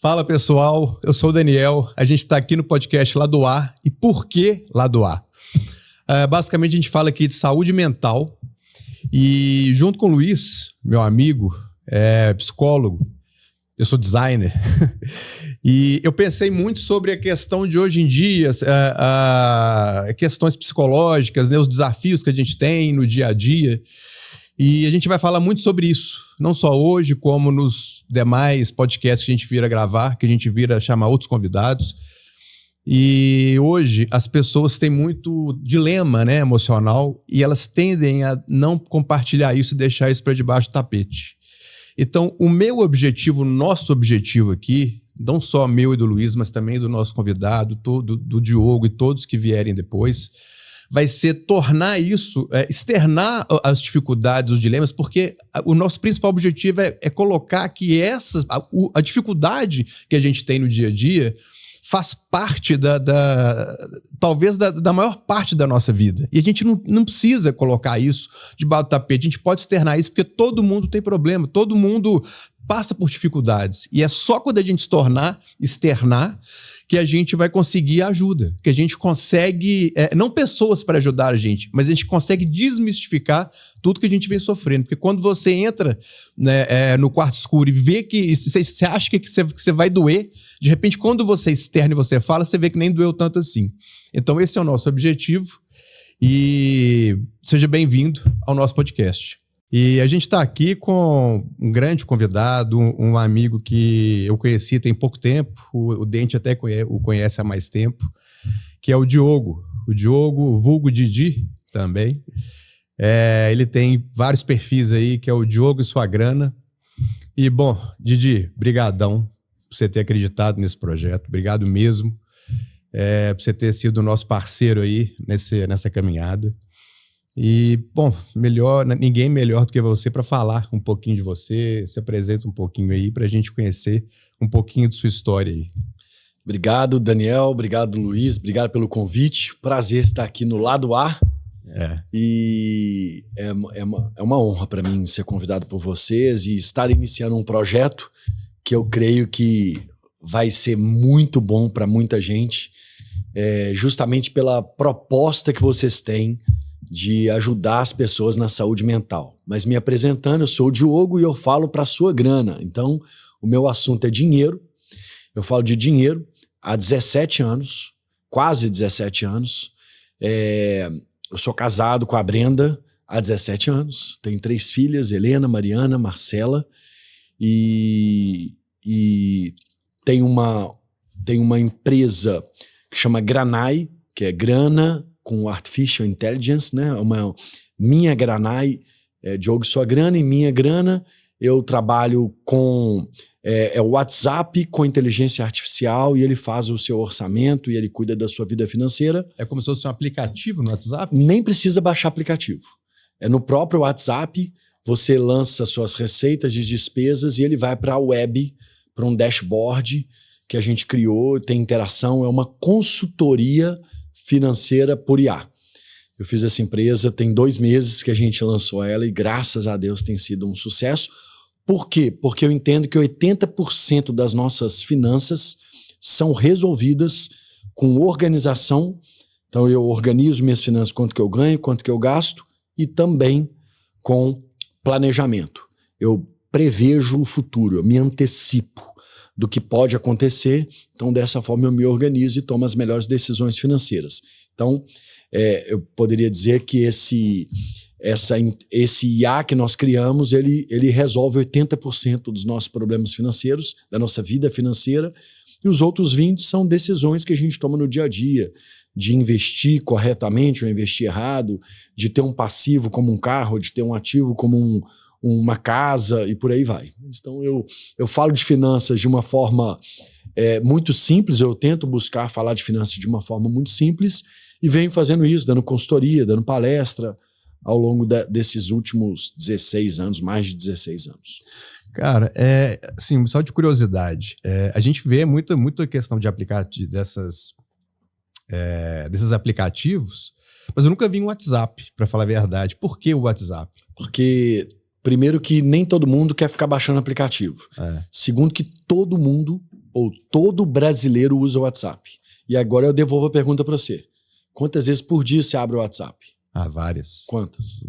Fala pessoal, eu sou o Daniel, a gente está aqui no podcast Lado A. E por que Lado A? Basicamente a gente fala aqui de saúde mental e junto com o Luiz, meu amigo, psicólogo, eu sou designer e eu pensei muito sobre a questão de hoje em dia, questões psicológicas, né, os desafios que a gente tem no dia a dia. E a gente vai falar muito sobre isso, não só hoje, como nos demais podcasts que a gente vira gravar, que a gente vira chamar outros convidados. E hoje as pessoas têm muito dilema, né, emocional, e elas tendem a não compartilhar isso e deixar isso para debaixo do tapete. Então, o meu objetivo, nosso objetivo aqui, não só meu e do Luiz, mas também do nosso convidado, do Diogo e todos que vierem depois, vai ser tornar isso, externar as dificuldades, os dilemas, porque o nosso principal objetivo é colocar que a dificuldade que a gente tem no dia a dia faz parte talvez da maior parte da nossa vida. E a gente não precisa colocar isso debaixo do tapete, a gente pode externar isso porque todo mundo tem problema, todo mundo passa por dificuldades. E é só quando a gente externar, que a gente vai conseguir ajuda, que a gente consegue, não pessoas para ajudar a gente, mas a gente consegue desmistificar tudo que a gente vem sofrendo. Porque quando você entra, né, no quarto escuro e vê que você acha que você vai doer, de repente quando você externa e você fala, você vê que nem doeu tanto assim. Então esse é o nosso objetivo e seja bem-vindo ao nosso podcast. E a gente está aqui com um grande convidado, um amigo que eu conheci tem pouco tempo, o Dente até o conhece há mais tempo, que é o Diogo. O Diogo, vulgo Didi também. Ele tem vários perfis aí, que é o Diogo e Sua Grana. E, bom, Didi, brigadão por você ter acreditado nesse projeto. Obrigado mesmo por você ter sido nosso parceiro aí nessa caminhada. E, bom, ninguém melhor do que você para falar um pouquinho de você, se apresenta um pouquinho aí para a gente conhecer um pouquinho de sua história aí. Obrigado, Daniel, obrigado, Luiz, obrigado pelo convite, prazer estar aqui no Lado A. E é uma honra para mim ser convidado por vocês e estar iniciando um projeto que eu creio que vai ser muito bom para muita gente, justamente pela proposta que vocês têm de ajudar as pessoas na saúde mental. Mas me apresentando, eu sou o Diogo e eu falo para a Sua Grana. Então, o meu assunto é dinheiro. Eu falo de dinheiro há 17 anos, quase 17 anos. Eu sou casado com a Brenda há 17 anos. Tenho 3 filhas, Helena, Mariana, Marcela. E tenho uma empresa que chama Granai, que é grana com Artificial Intelligence, né? Minha Granai, Diogo Sua Grana e Minha Grana. Eu trabalho com o WhatsApp com inteligência artificial e ele faz o seu orçamento e ele cuida da sua vida financeira. É como se fosse um aplicativo no WhatsApp? Nem precisa baixar aplicativo. É no próprio WhatsApp, você lança suas receitas de despesas e ele vai para a web, para um dashboard que a gente criou, tem interação, é uma consultoria financeira por IA. Eu fiz essa empresa, tem 2 meses que a gente lançou ela e graças a Deus tem sido um sucesso. Por quê? Porque eu entendo que 80% das nossas finanças são resolvidas com organização. Então eu organizo minhas finanças, quanto que eu ganho, quanto que eu gasto e também com planejamento. Eu prevejo o futuro, eu me antecipo do que pode acontecer, então dessa forma eu me organizo e tomo as melhores decisões financeiras. Então, eu poderia dizer que esse IA que nós criamos, ele resolve 80% dos nossos problemas financeiros, da nossa vida financeira, e os outros 20% são decisões que a gente toma no dia a dia, de investir corretamente ou investir errado, de ter um passivo como um carro, de ter um ativo como uma casa e por aí vai. Então eu falo de finanças de uma forma muito simples, eu tento buscar falar de finanças de uma forma muito simples e venho fazendo isso, dando consultoria, dando palestra ao longo desses últimos 16 anos, mais de 16 anos. Cara, assim, só de curiosidade, a gente vê muita questão de aplicativo desses aplicativos, mas eu nunca vi um WhatsApp, para falar a verdade. Por que o WhatsApp? Porque, primeiro, que nem todo mundo quer ficar baixando aplicativo. Segundo, que todo mundo ou todo brasileiro usa o WhatsApp? E agora eu devolvo a pergunta para você. Quantas vezes por dia você abre o WhatsApp? Várias. Quantas?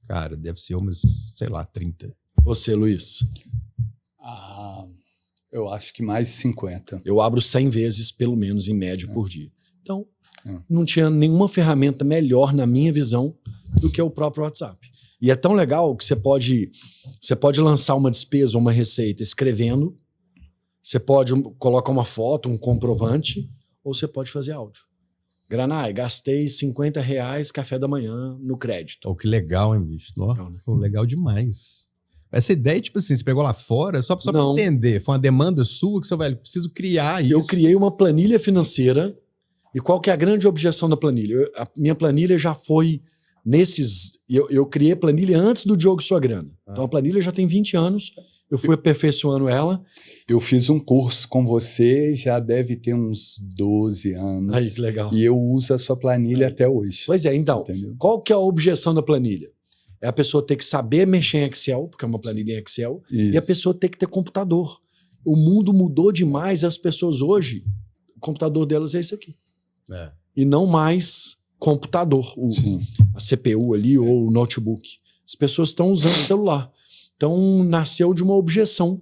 Cara, deve ser umas, sei lá, 30. Você, Luiz? Eu acho que mais de 50. Eu abro 100 vezes, pelo menos, em média, por dia. Então, não tinha nenhuma ferramenta melhor, na minha visão, do que o próprio WhatsApp. E é tão legal que você pode lançar uma despesa ou uma receita escrevendo, você pode colocar uma foto, um comprovante, ou você pode fazer áudio. Granai, gastei R$50 café da manhã no crédito. Que legal, hein, bicho? Legal, né? Legal demais. Essa ideia, tipo assim, você pegou lá fora, só pra entender, foi uma demanda sua que você, velho, preciso criar isso. Eu criei uma planilha financeira, e qual que é a grande objeção da planilha? A minha planilha já foi nesses... Eu criei a planilha antes do Diogo Sua Grana. Então a planilha já tem 20 anos, eu fui aperfeiçoando ela. Eu fiz um curso com você, já deve ter uns 12 anos. Aí, que legal. E eu uso a sua planilha até hoje. Pois é, então, Entendeu? qual que é a objeção da planilha? É a pessoa ter que saber mexer em Excel, porque é uma planilha em Excel, Isso. e a pessoa ter que ter computador. O mundo mudou demais, as pessoas hoje, o computador delas é isso aqui. E não mais computador, a CPU ali ou o notebook. As pessoas estão usando o celular. Então, nasceu de uma objeção.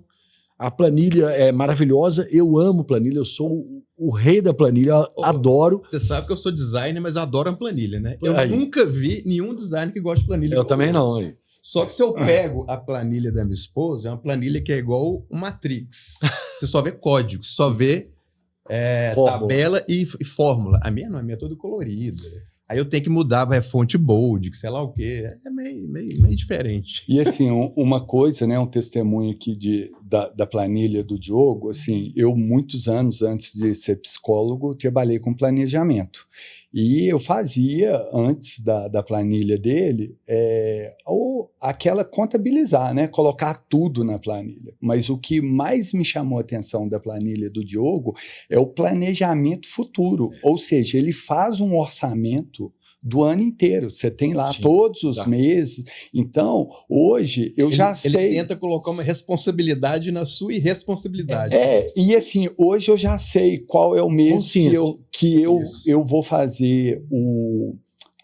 A planilha é maravilhosa, eu amo planilha, eu sou o rei da planilha, adoro. Você sabe que eu sou designer, mas adoro a planilha, né? Eu Aí. nunca vi nenhum designer que gosta de planilha. Eu também não. Aí. Só que se eu pego a planilha da minha esposa, é uma planilha que é igual o Matrix. Você só vê código, você só vê tabela e fórmula. A minha não, a minha é toda colorida. Aí eu tenho que mudar para fonte bold, que sei lá o quê. É meio diferente. E assim, uma coisa, né, um testemunho aqui da planilha do Diogo, assim, eu muitos anos antes de ser psicólogo, trabalhei com planejamento. E eu fazia, antes da planilha dele, aquela contabilizar, né? Colocar tudo na planilha. Mas o que mais me chamou a atenção da planilha do Diogo é o planejamento futuro. Ou seja, ele faz um orçamento do ano inteiro. Você tem lá todos os meses. Então, hoje, eu já sei... Ele tenta colocar uma responsabilidade na sua irresponsabilidade. E assim, hoje eu já sei qual é o mês que eu vou fazer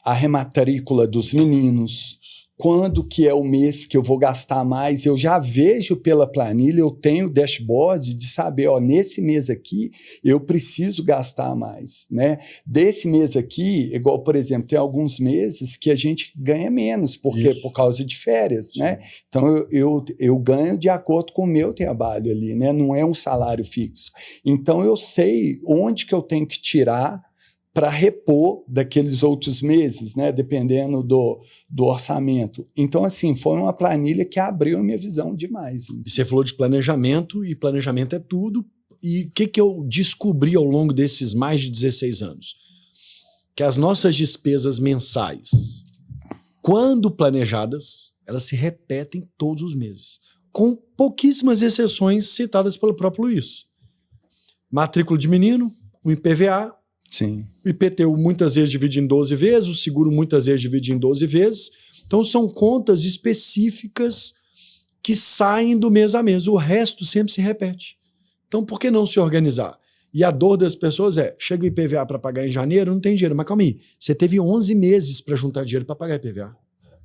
a rematrícula dos meninos. Quando que é o mês que eu vou gastar mais, eu já vejo pela planilha, eu tenho dashboard de saber, nesse mês aqui eu preciso gastar mais, né? Desse mês aqui, igual, por exemplo, tem alguns meses que a gente ganha menos, porque por causa de férias, né? Então eu ganho de acordo com o meu trabalho ali, né? Não é um salário fixo. Então eu sei onde que eu tenho que tirar para repor daqueles outros meses, né? Dependendo do orçamento. Então, assim, foi uma planilha que abriu a minha visão demais. E você falou de planejamento, e planejamento é tudo. E o que eu descobri ao longo desses mais de 16 anos? Que as nossas despesas mensais, quando planejadas, elas se repetem todos os meses, com pouquíssimas exceções citadas pelo próprio Luiz. Matrícula de menino, o IPVA, Sim. o IPTU muitas vezes divide em 12 vezes, o seguro muitas vezes divide em 12 vezes. Então são contas específicas que saem do mês a mês. O resto sempre se repete. Então por que não se organizar? E a dor das pessoas chega o IPVA para pagar em janeiro, não tem dinheiro. Mas calma aí, você teve 11 meses para juntar dinheiro para pagar IPVA.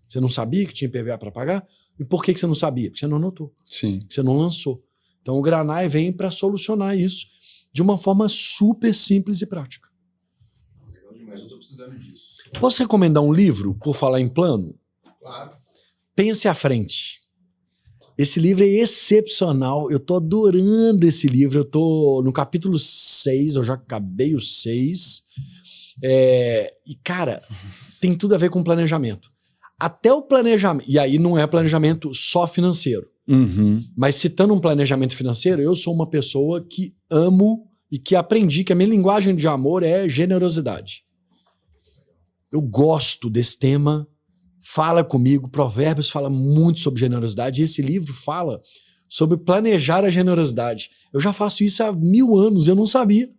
Você não sabia que tinha IPVA para pagar? E por que você não sabia? Porque você não anotou. Sim. Você não lançou. Então o Granai vem para solucionar isso de uma forma super simples e prática. Mas eu tô precisando disso. Posso recomendar um livro, por falar em plano? Claro. Pense à frente. Esse livro é excepcional, eu tô adorando esse livro, eu tô no capítulo 6, eu já acabei o 6. E, cara, tem tudo a ver com planejamento. Até o planejamento, e aí não é planejamento só financeiro, mas citando um planejamento financeiro, eu sou uma pessoa que amo e que aprendi que a minha linguagem de amor é generosidade. Eu gosto desse tema, fala comigo, Provérbios fala muito sobre generosidade, e esse livro fala sobre planejar a generosidade. Eu já faço isso há 1000 anos, eu não sabia.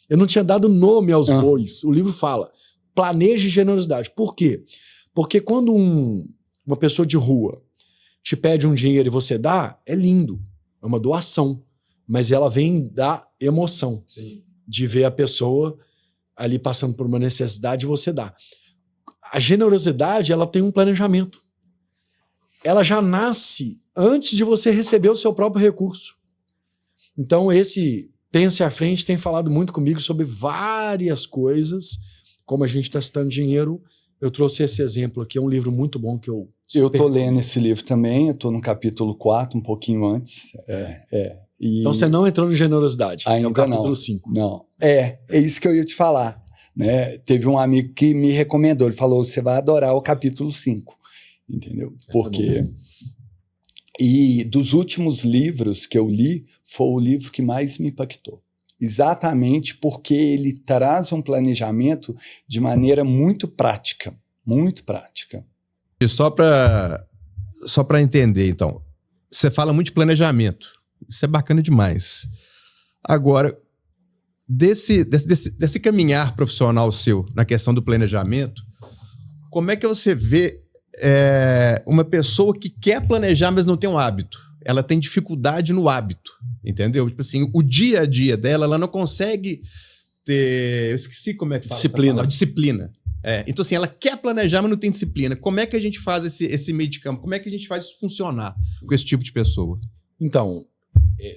Eu não tinha dado nome aos bois. O livro fala, planeje generosidade. Por quê? Porque quando uma pessoa de rua te pede um dinheiro e você dá, é lindo, é uma doação. mas ela vem da emoção. Sim. De ver a pessoa ali passando por uma necessidade e você dá. A generosidade, ela tem um planejamento. Ela já nasce antes de você receber o seu próprio recurso. Então, esse Pense à Frente tem falado muito comigo sobre várias coisas. Como a gente está citando dinheiro, eu trouxe esse exemplo aqui, é um livro muito bom que eu... Eu estou lendo esse livro também, eu estou no capítulo 4, um pouquinho antes. Então você não entrou no generosidade, ainda é o capítulo não. 5. Não, é isso que eu ia te falar. Né? Teve um amigo que me recomendou, ele falou, você vai adorar o capítulo 5, entendeu? Porque... E dos últimos livros que eu li, foi o livro que mais me impactou. Exatamente porque ele traz um planejamento de maneira muito prática. Muito prática. E só para entender, então, você fala muito de planejamento. Isso é bacana demais. Agora, desse caminhar profissional seu na questão do planejamento, como é que você vê uma pessoa que quer planejar, mas não tem um hábito? Ela tem dificuldade no hábito, entendeu? Tipo assim, o dia a dia dela, ela não consegue ter... Eu esqueci como é que fala. Disciplina. Então, assim, ela quer planejar, mas não tem disciplina. Como é que a gente faz esse meio de campo? Como é que a gente faz isso funcionar com esse tipo de pessoa? Então,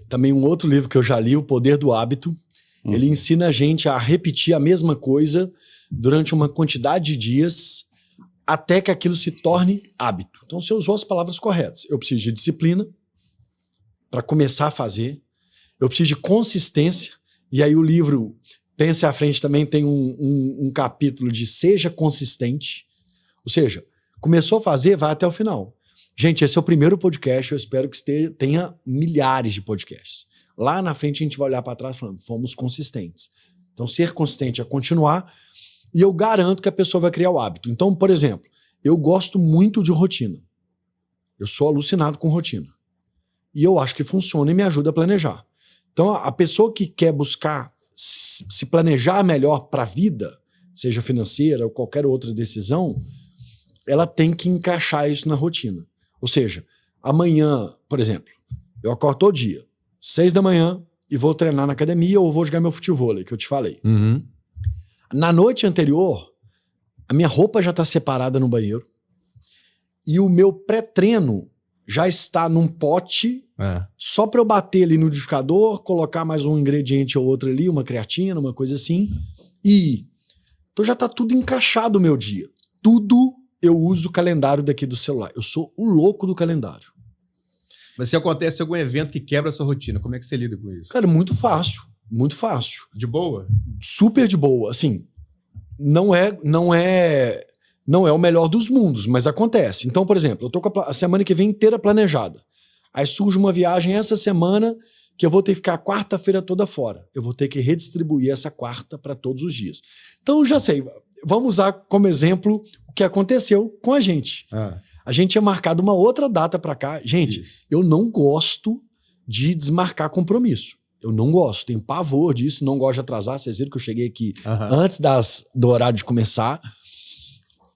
também um outro livro que eu já li, O Poder do Hábito, ele ensina a gente a repetir a mesma coisa durante uma quantidade de dias até que aquilo se torne hábito. Então, você usou as palavras corretas. Eu preciso de disciplina para começar a fazer. Eu preciso de consistência. E aí o livro Pense à Frente também tem um capítulo de seja consistente. Ou seja, começou a fazer, vai até o final. Gente, esse é o primeiro podcast, eu espero que tenha milhares de podcasts. Lá na frente a gente vai olhar para trás falando, fomos consistentes. Então, ser consistente é continuar, e eu garanto que a pessoa vai criar o hábito. Então, por exemplo, eu gosto muito de rotina. Eu sou alucinado com rotina. E eu acho que funciona e me ajuda a planejar. Então, a pessoa que quer buscar se planejar melhor para a vida, seja financeira ou qualquer outra decisão, ela tem que encaixar isso na rotina. Ou seja, amanhã, por exemplo, eu acordo todo dia, 6 da manhã, e vou treinar na academia ou vou jogar meu futevôlei, que eu te falei. Uhum. Na noite anterior, a minha roupa já está separada no banheiro e o meu pré-treino já está num pote só para eu bater ali no liquidificador, colocar mais um ingrediente ou outro ali, uma creatina, uma coisa assim, e então já está tudo encaixado o meu dia. Tudo eu uso o calendário daqui do celular. Eu sou o louco do calendário. Mas se acontece algum evento que quebra a sua rotina, como é que você lida com isso? Cara, muito fácil. Muito fácil. De boa? Super de boa. Assim, não é o melhor dos mundos, mas acontece. Então, por exemplo, eu tô com a semana que vem inteira planejada. Aí surge uma viagem essa semana que eu vou ter que ficar a quarta-feira toda fora. Eu vou ter que redistribuir essa quarta para todos os dias. Então, já sei. Vamos usar como exemplo o que aconteceu com a gente. A gente tinha marcado uma outra data para cá. Gente, eu não gosto de desmarcar compromisso. Eu não gosto, tenho pavor disso, não gosto de atrasar. Vocês viram que eu cheguei aqui antes do horário de começar,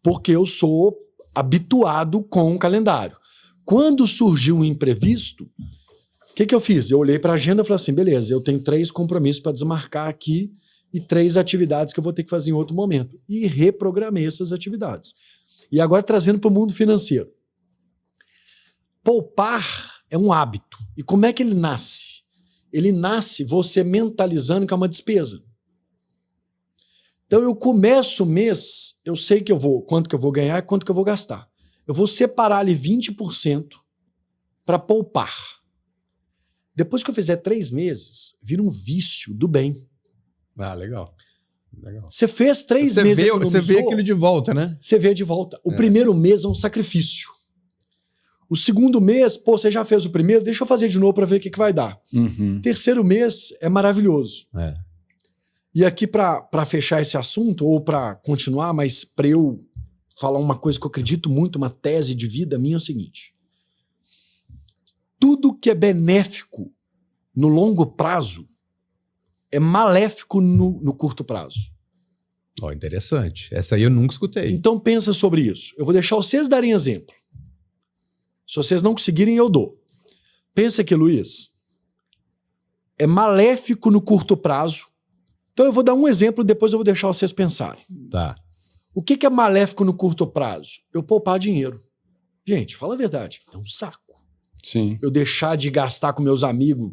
porque eu sou habituado com o calendário. Quando surgiu um imprevisto, o que eu fiz? Eu olhei para a agenda e falei assim, beleza, eu tenho 3 compromissos para desmarcar aqui e 3 atividades que eu vou ter que fazer em outro momento. E reprogramei essas atividades. E agora trazendo para o mundo financeiro. Poupar é um hábito. E como é que ele nasce? Ele nasce você mentalizando que é uma despesa. Então eu começo o mês, eu sei que quanto que eu vou ganhar e quanto que eu vou gastar. Eu vou separar ali 20% para poupar. Depois que eu fizer 3 meses, vira um vício do bem. Legal. Você fez 3 meses. Você vê aquilo de volta, né? Você vê de volta. O primeiro mês é um sacrifício. O segundo mês, você já fez o primeiro, deixa eu fazer de novo para ver o que vai dar. Terceiro mês é maravilhoso. E aqui, para fechar esse assunto, ou para continuar, mas para eu falar uma coisa que eu acredito muito, uma tese de vida minha é o seguinte. Tudo que é benéfico no longo prazo é maléfico no curto prazo. Interessante. Essa aí eu nunca escutei. Então pensa sobre isso. Eu vou deixar vocês darem exemplo. Se vocês não conseguirem, eu dou. Pensa aqui, Luiz. é maléfico no curto prazo. Então eu vou dar um exemplo, depois eu vou deixar vocês pensarem. Tá. O que é maléfico no curto prazo? Eu poupar dinheiro. Gente, fala a verdade, é um saco. Sim. Eu deixar de gastar com meus amigos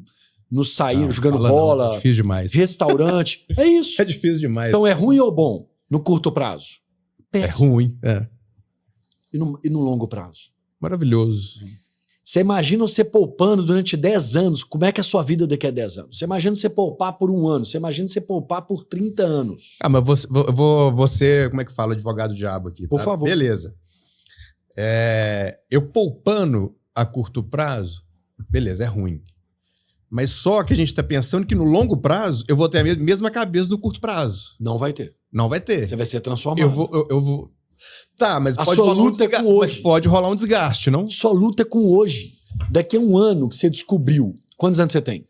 no sair, Não, jogando fala bola, não, é difícil demais. restaurante. É isso. É difícil demais. Então é ruim ou bom no curto prazo? É Péssimo. ruim. É. E no longo prazo? Maravilhoso. Você imagina você poupando durante 10 anos, como é que é a sua vida daqui a 10 anos? Você imagina você poupar por 1 ano, você imagina você poupar por 30 anos. Ah, mas você, como é que fala, advogado diabo aqui? Por tá? favor. Beleza. Eu poupando a curto prazo, beleza, é ruim. Mas só que a gente está pensando que no longo prazo eu vou ter a mesma cabeça do curto prazo. Não vai ter. Não vai ter. Você vai ser transformado. Eu vou. Tá, mas A pode sua rolar um luta é desgaste. com Mas hoje. pode rolar um desgaste, não? Sua luta é com hoje. Daqui a 1 ano que você descobriu. Quantos anos você tem?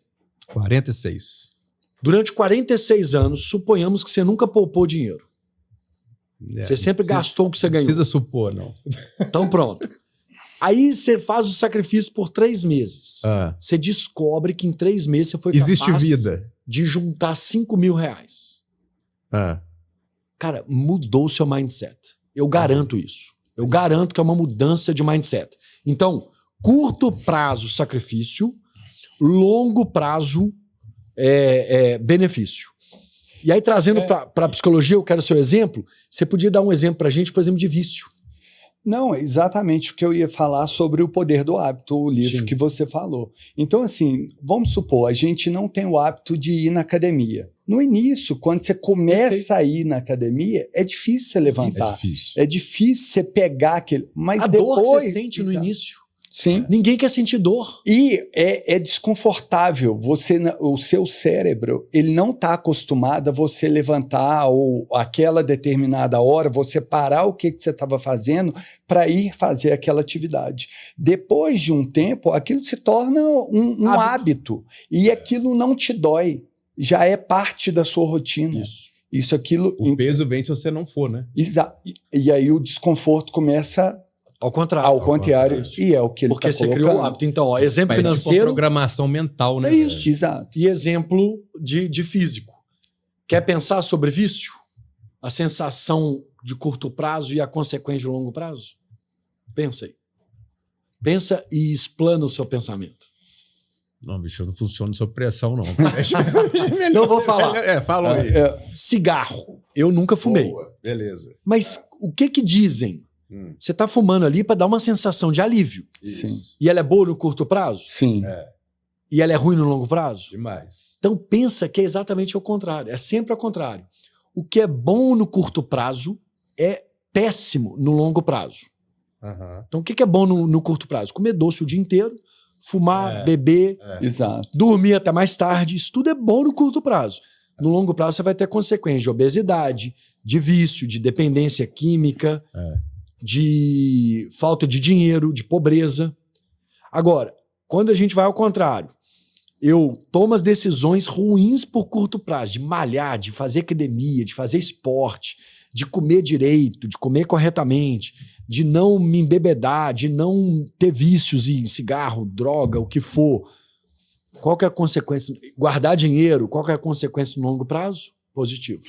46. Durante 46 anos, suponhamos que você nunca poupou dinheiro. Você sempre gastou o que você ganhou. Não precisa supor, não. Então pronto. Aí você faz o sacrifício por 3 meses. Ah, Você descobre que em 3 meses você foi capaz existe vida. de juntar R$5.000. Ah, Cara, mudou o seu mindset. Eu garanto isso. Eu garanto que é uma mudança de mindset. Então, curto prazo, sacrifício. Longo prazo, benefício. E aí, trazendo para a psicologia, eu quero seu exemplo. Você podia dar um exemplo para a gente, por exemplo, de vício. Não, é exatamente o que eu ia falar sobre o poder do hábito, o livro Sim. que você falou. Então, assim, vamos supor, a gente não tem o hábito de ir na academia. No início, quando você começa a ir na academia, é difícil você levantar. difícil. É difícil você pegar aquele... Mas A depois, dor que você sente no Exato. início. Sim. Ninguém quer sentir dor. E é desconfortável. O seu cérebro, ele não está acostumado a você levantar ou aquela determinada hora, você parar o que você estava fazendo para ir fazer aquela atividade. Depois de um tempo, aquilo se torna um hábito. E aquilo não te dói. Já é parte da sua rotina. Isso aquilo... O peso vem se você não for, né? E aí o desconforto começa... Ao contrário. Ao contrário, e é o que ele está Porque você colocando. criou o hábito. Então, ó, exemplo Mas tipo financeiro. uma programação mental, né? É isso. Exato. E exemplo de físico. Quer pensar sobre vício? A sensação de curto prazo e a consequência de longo prazo? Pensa aí. Pensa e explana o seu pensamento. Não, bicho, eu não funciono sob pressão, não. Eu vou falar. Fala aí. Cigarro. Eu nunca fumei. Boa, beleza. Mas o que dizem? Você está fumando ali para dar uma sensação de alívio. Sim. E ela é boa no curto prazo? Sim. E ela é ruim no longo prazo? Demais. Então pensa que é exatamente o contrário. É sempre ao contrário. O que é bom no curto prazo é péssimo no longo prazo. Uhum. Então o que é bom no curto prazo? Comer doce o dia inteiro, fumar, beber, Exato. dormir até mais tarde. Isso tudo é bom no curto prazo. No longo prazo você vai ter consequências de obesidade, de vício, de dependência química, de falta de dinheiro, de pobreza. Agora, quando a gente vai ao contrário, eu tomo as decisões ruins por curto prazo, de malhar, de fazer academia, de fazer esporte, de comer direito, de comer corretamente, de não me embebedar, de não ter vícios em cigarro, droga, o que for. Qual que é a consequência? Guardar dinheiro, qual que é a consequência no longo prazo? Positivo.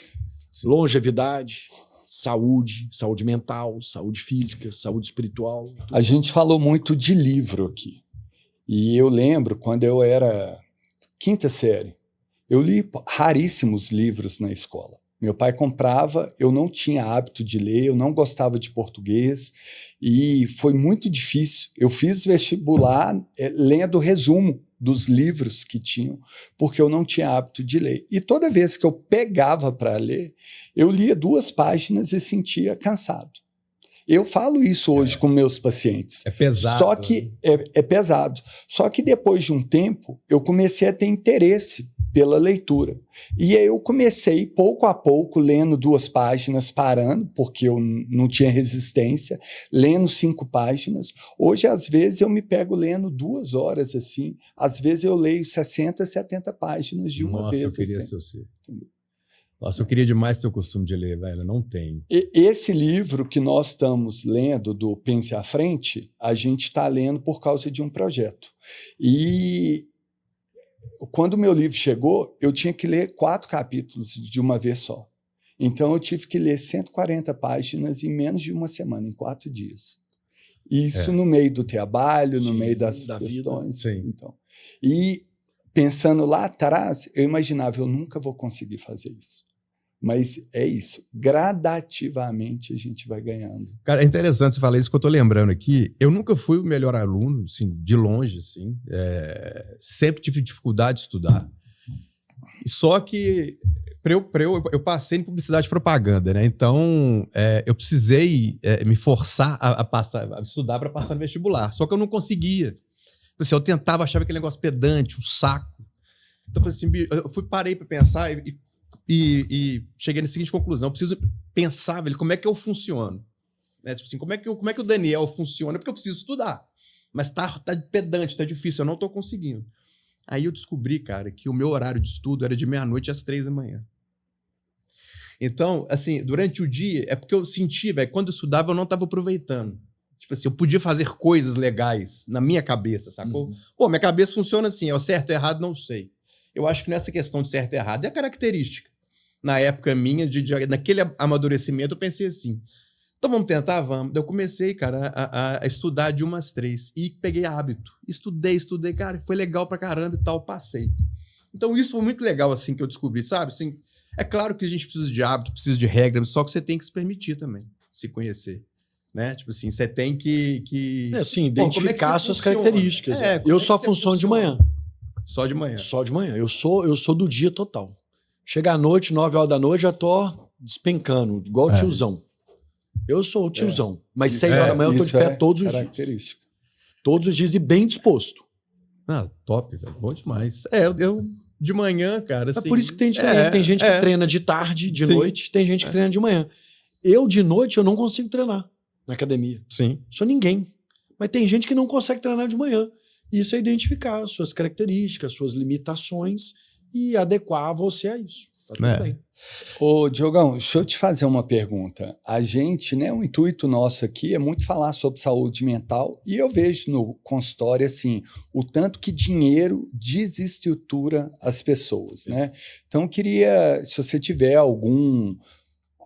Longevidade, saúde mental, saúde física, saúde espiritual. A gente falou muito de livro aqui. E eu lembro, quando eu era 5ª série, eu li raríssimos livros na escola. Meu pai comprava, eu não tinha hábito de ler, eu não gostava de português e foi muito difícil. Eu fiz vestibular lendo resumo dos livros que tinham, porque eu não tinha hábito de ler. E toda vez que eu pegava para ler, eu lia 2 páginas e sentia cansado. Eu falo isso hoje com meus pacientes. É pesado. Só que é pesado. Só que depois de um tempo, eu comecei a ter interesse pela leitura. E aí eu comecei, pouco a pouco, lendo 2 páginas, parando, porque eu não tinha resistência, lendo 5 páginas. Hoje, às vezes, eu me pego lendo 2 horas, assim. Às vezes, eu leio 60, 70 páginas de uma vez. Eu queria assim. ser você. Nossa, eu queria demais ter o costume de ler, velho. Não tenho. Esse livro que nós estamos lendo, do Pense à Frente, a gente está lendo por causa de um projeto. E quando o meu livro chegou, eu tinha que ler 4 capítulos de uma vez só. Então, eu tive que ler 140 páginas em menos de uma semana, em 4 dias. Isso no meio do trabalho, no meio das questões. Então, e pensando lá atrás, eu imaginava, eu nunca vou conseguir fazer isso. Mas é isso. Gradativamente a gente vai ganhando. Cara, é interessante você falar isso, que eu tô lembrando aqui. Eu nunca fui o melhor aluno, assim, de longe, assim. Sempre tive dificuldade de estudar. Só que eu passei em publicidade e propaganda, né? Então, eu precisei me forçar a estudar para passar no vestibular. Só que eu não conseguia. Assim, eu tentava, achava aquele negócio pedante, um saco. Então, eu parei para pensar e cheguei na seguinte conclusão: eu preciso pensar, velho, como é que eu funciono? Tipo assim, como é que o Daniel funciona? Porque eu preciso estudar. Mas tá pedante, tá difícil, eu não tô conseguindo. Aí eu descobri, cara, que o meu horário de estudo era de 12h às 3h. Então, assim, durante o dia, é porque eu senti, velho, quando eu estudava, eu não tava aproveitando. Tipo assim, eu podia fazer coisas legais na minha cabeça, sacou? Pô, minha cabeça funciona assim, é o certo ou errado, não sei. Eu acho que nessa questão de certo e errado é a característica. Na época minha, naquele amadurecimento, eu pensei assim, então vamos tentar? Vamos. Eu comecei, cara, a estudar de 1 às 3 e peguei hábito. Estudei, cara, foi legal pra caramba e tal, passei. Então isso foi muito legal, assim, que eu descobri, sabe? Assim, é claro que a gente precisa de hábito, precisa de regras, só que você tem que se permitir também, se conhecer. Né? Tipo assim, você tem que assim, identificar suas características. Eu só funciono de manhã. Só de manhã? Só de manhã. Eu sou do dia total. Chega à noite, 9h da noite, já tô despencando, igual o tiozão. Eu sou o tiozão. Mas 6h da manhã eu tô de pé todos os dias. Todos os dias e bem disposto. Ah, top, velho. Bom demais. Eu de manhã, cara. Assim, por isso que tem diferença. Tem gente que treina de tarde, de noite, tem gente que treina de manhã. Eu, de noite, eu não consigo treinar na academia. Sim. Sou ninguém. Mas tem gente que não consegue treinar de manhã. Isso é identificar suas características, suas limitações e adequar você a isso. Tá tudo bem. Ô, Diogão, deixa eu te fazer uma pergunta. A gente, né, o intuito nosso aqui é muito falar sobre saúde mental e eu vejo no consultório, assim, o tanto que dinheiro desestrutura as pessoas, né? Então, eu queria, se você tiver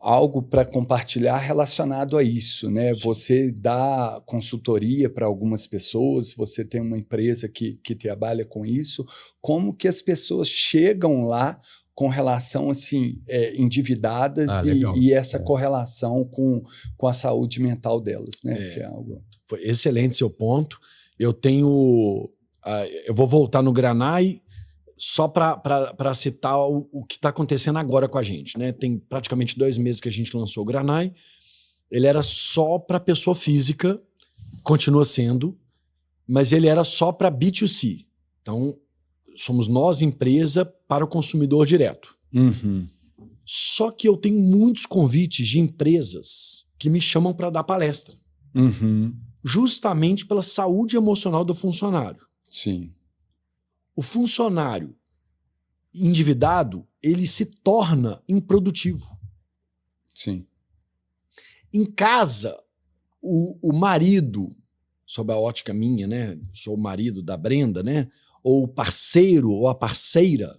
algo para compartilhar relacionado a isso, né? Você dá consultoria para algumas pessoas, você tem uma empresa que trabalha com isso, como que as pessoas chegam lá com relação, assim, endividadas e essa correlação com a saúde mental delas, né? Que é algo... Foi excelente seu ponto. Eu vou voltar no Granai só para citar o que está acontecendo agora com a gente, né? Tem praticamente 2 meses que a gente lançou o Granai. Ele era só para pessoa física, continua sendo, mas ele era só para B2C. Então, somos nós, empresa, para o consumidor direto. Só que eu tenho muitos convites de empresas que me chamam para dar palestra. Justamente pela saúde emocional do funcionário. Sim. O funcionário endividado, ele se torna improdutivo. Sim. Em casa, o marido, sob a ótica minha, né? Sou o marido da Brenda, né? Ou o parceiro ou a parceira,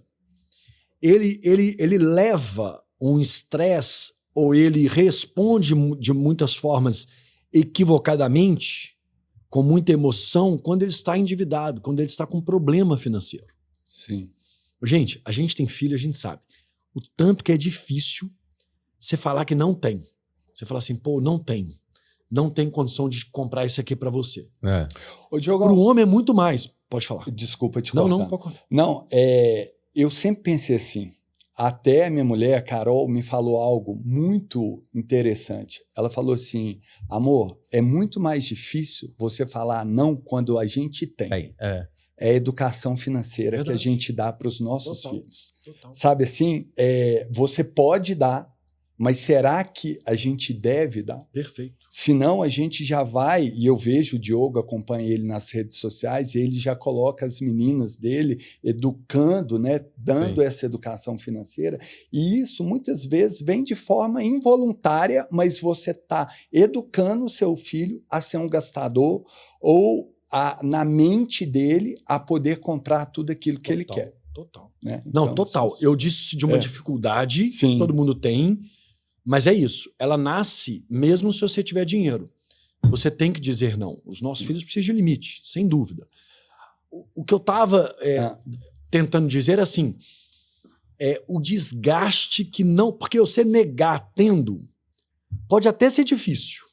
ele leva um estresse ou ele responde de muitas formas equivocadamente, com muita emoção, quando ele está endividado, quando ele está com problema financeiro. Sim. Gente, a gente tem filho, a gente sabe o tanto que é difícil você falar que não tem. Você fala assim, pô, não tem condição de comprar isso aqui para você. Ô, Diogo, para o homem é muito mais. Pode falar. Desculpa te cortar. Não, pode contar. Não, eu sempre pensei assim, até minha mulher, a Carol, me falou algo muito interessante. Ela falou assim, amor, é muito mais difícil você falar não quando a gente tem. É a educação financeira que a gente dá para os nossos filhos. Total. Sabe assim, você pode dar, mas será que a gente deve dar? Perfeito. Senão a gente já vai, e eu vejo o Diogo, acompanha ele nas redes sociais, e ele já coloca as meninas dele educando, né, dando essa educação financeira, e isso muitas vezes vem de forma involuntária, mas você está educando o seu filho a ser um gastador ou na mente dele a poder comprar tudo aquilo que ele quer. Total. Né? Não, Então, total. Eu disse de uma dificuldade Sim. que todo mundo tem, mas é isso. Ela nasce mesmo se você tiver dinheiro. Você tem que dizer não. Os nossos filhos precisam de limite, sem dúvida. O que eu estava tentando dizer é assim, o desgaste que não... Porque você negar tendo pode até ser difícil,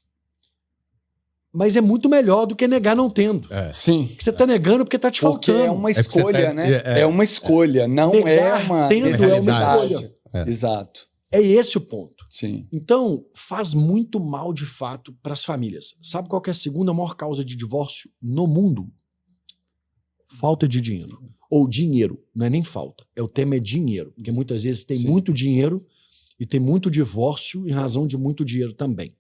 mas é muito melhor do que negar não tendo. Sim. Porque você está negando porque está te Porque faltando. é uma escolha, né? É uma escolha, não Negar é uma tendo necessidade. é uma escolha. Exato. É esse o ponto. Sim. Então, faz muito mal, de fato, para as famílias. Sabe qual que é a segunda maior causa de divórcio no mundo? Falta de dinheiro. Ou dinheiro, não é nem falta. O tema é dinheiro. Porque muitas vezes tem muito dinheiro e tem muito divórcio em razão de muito dinheiro também.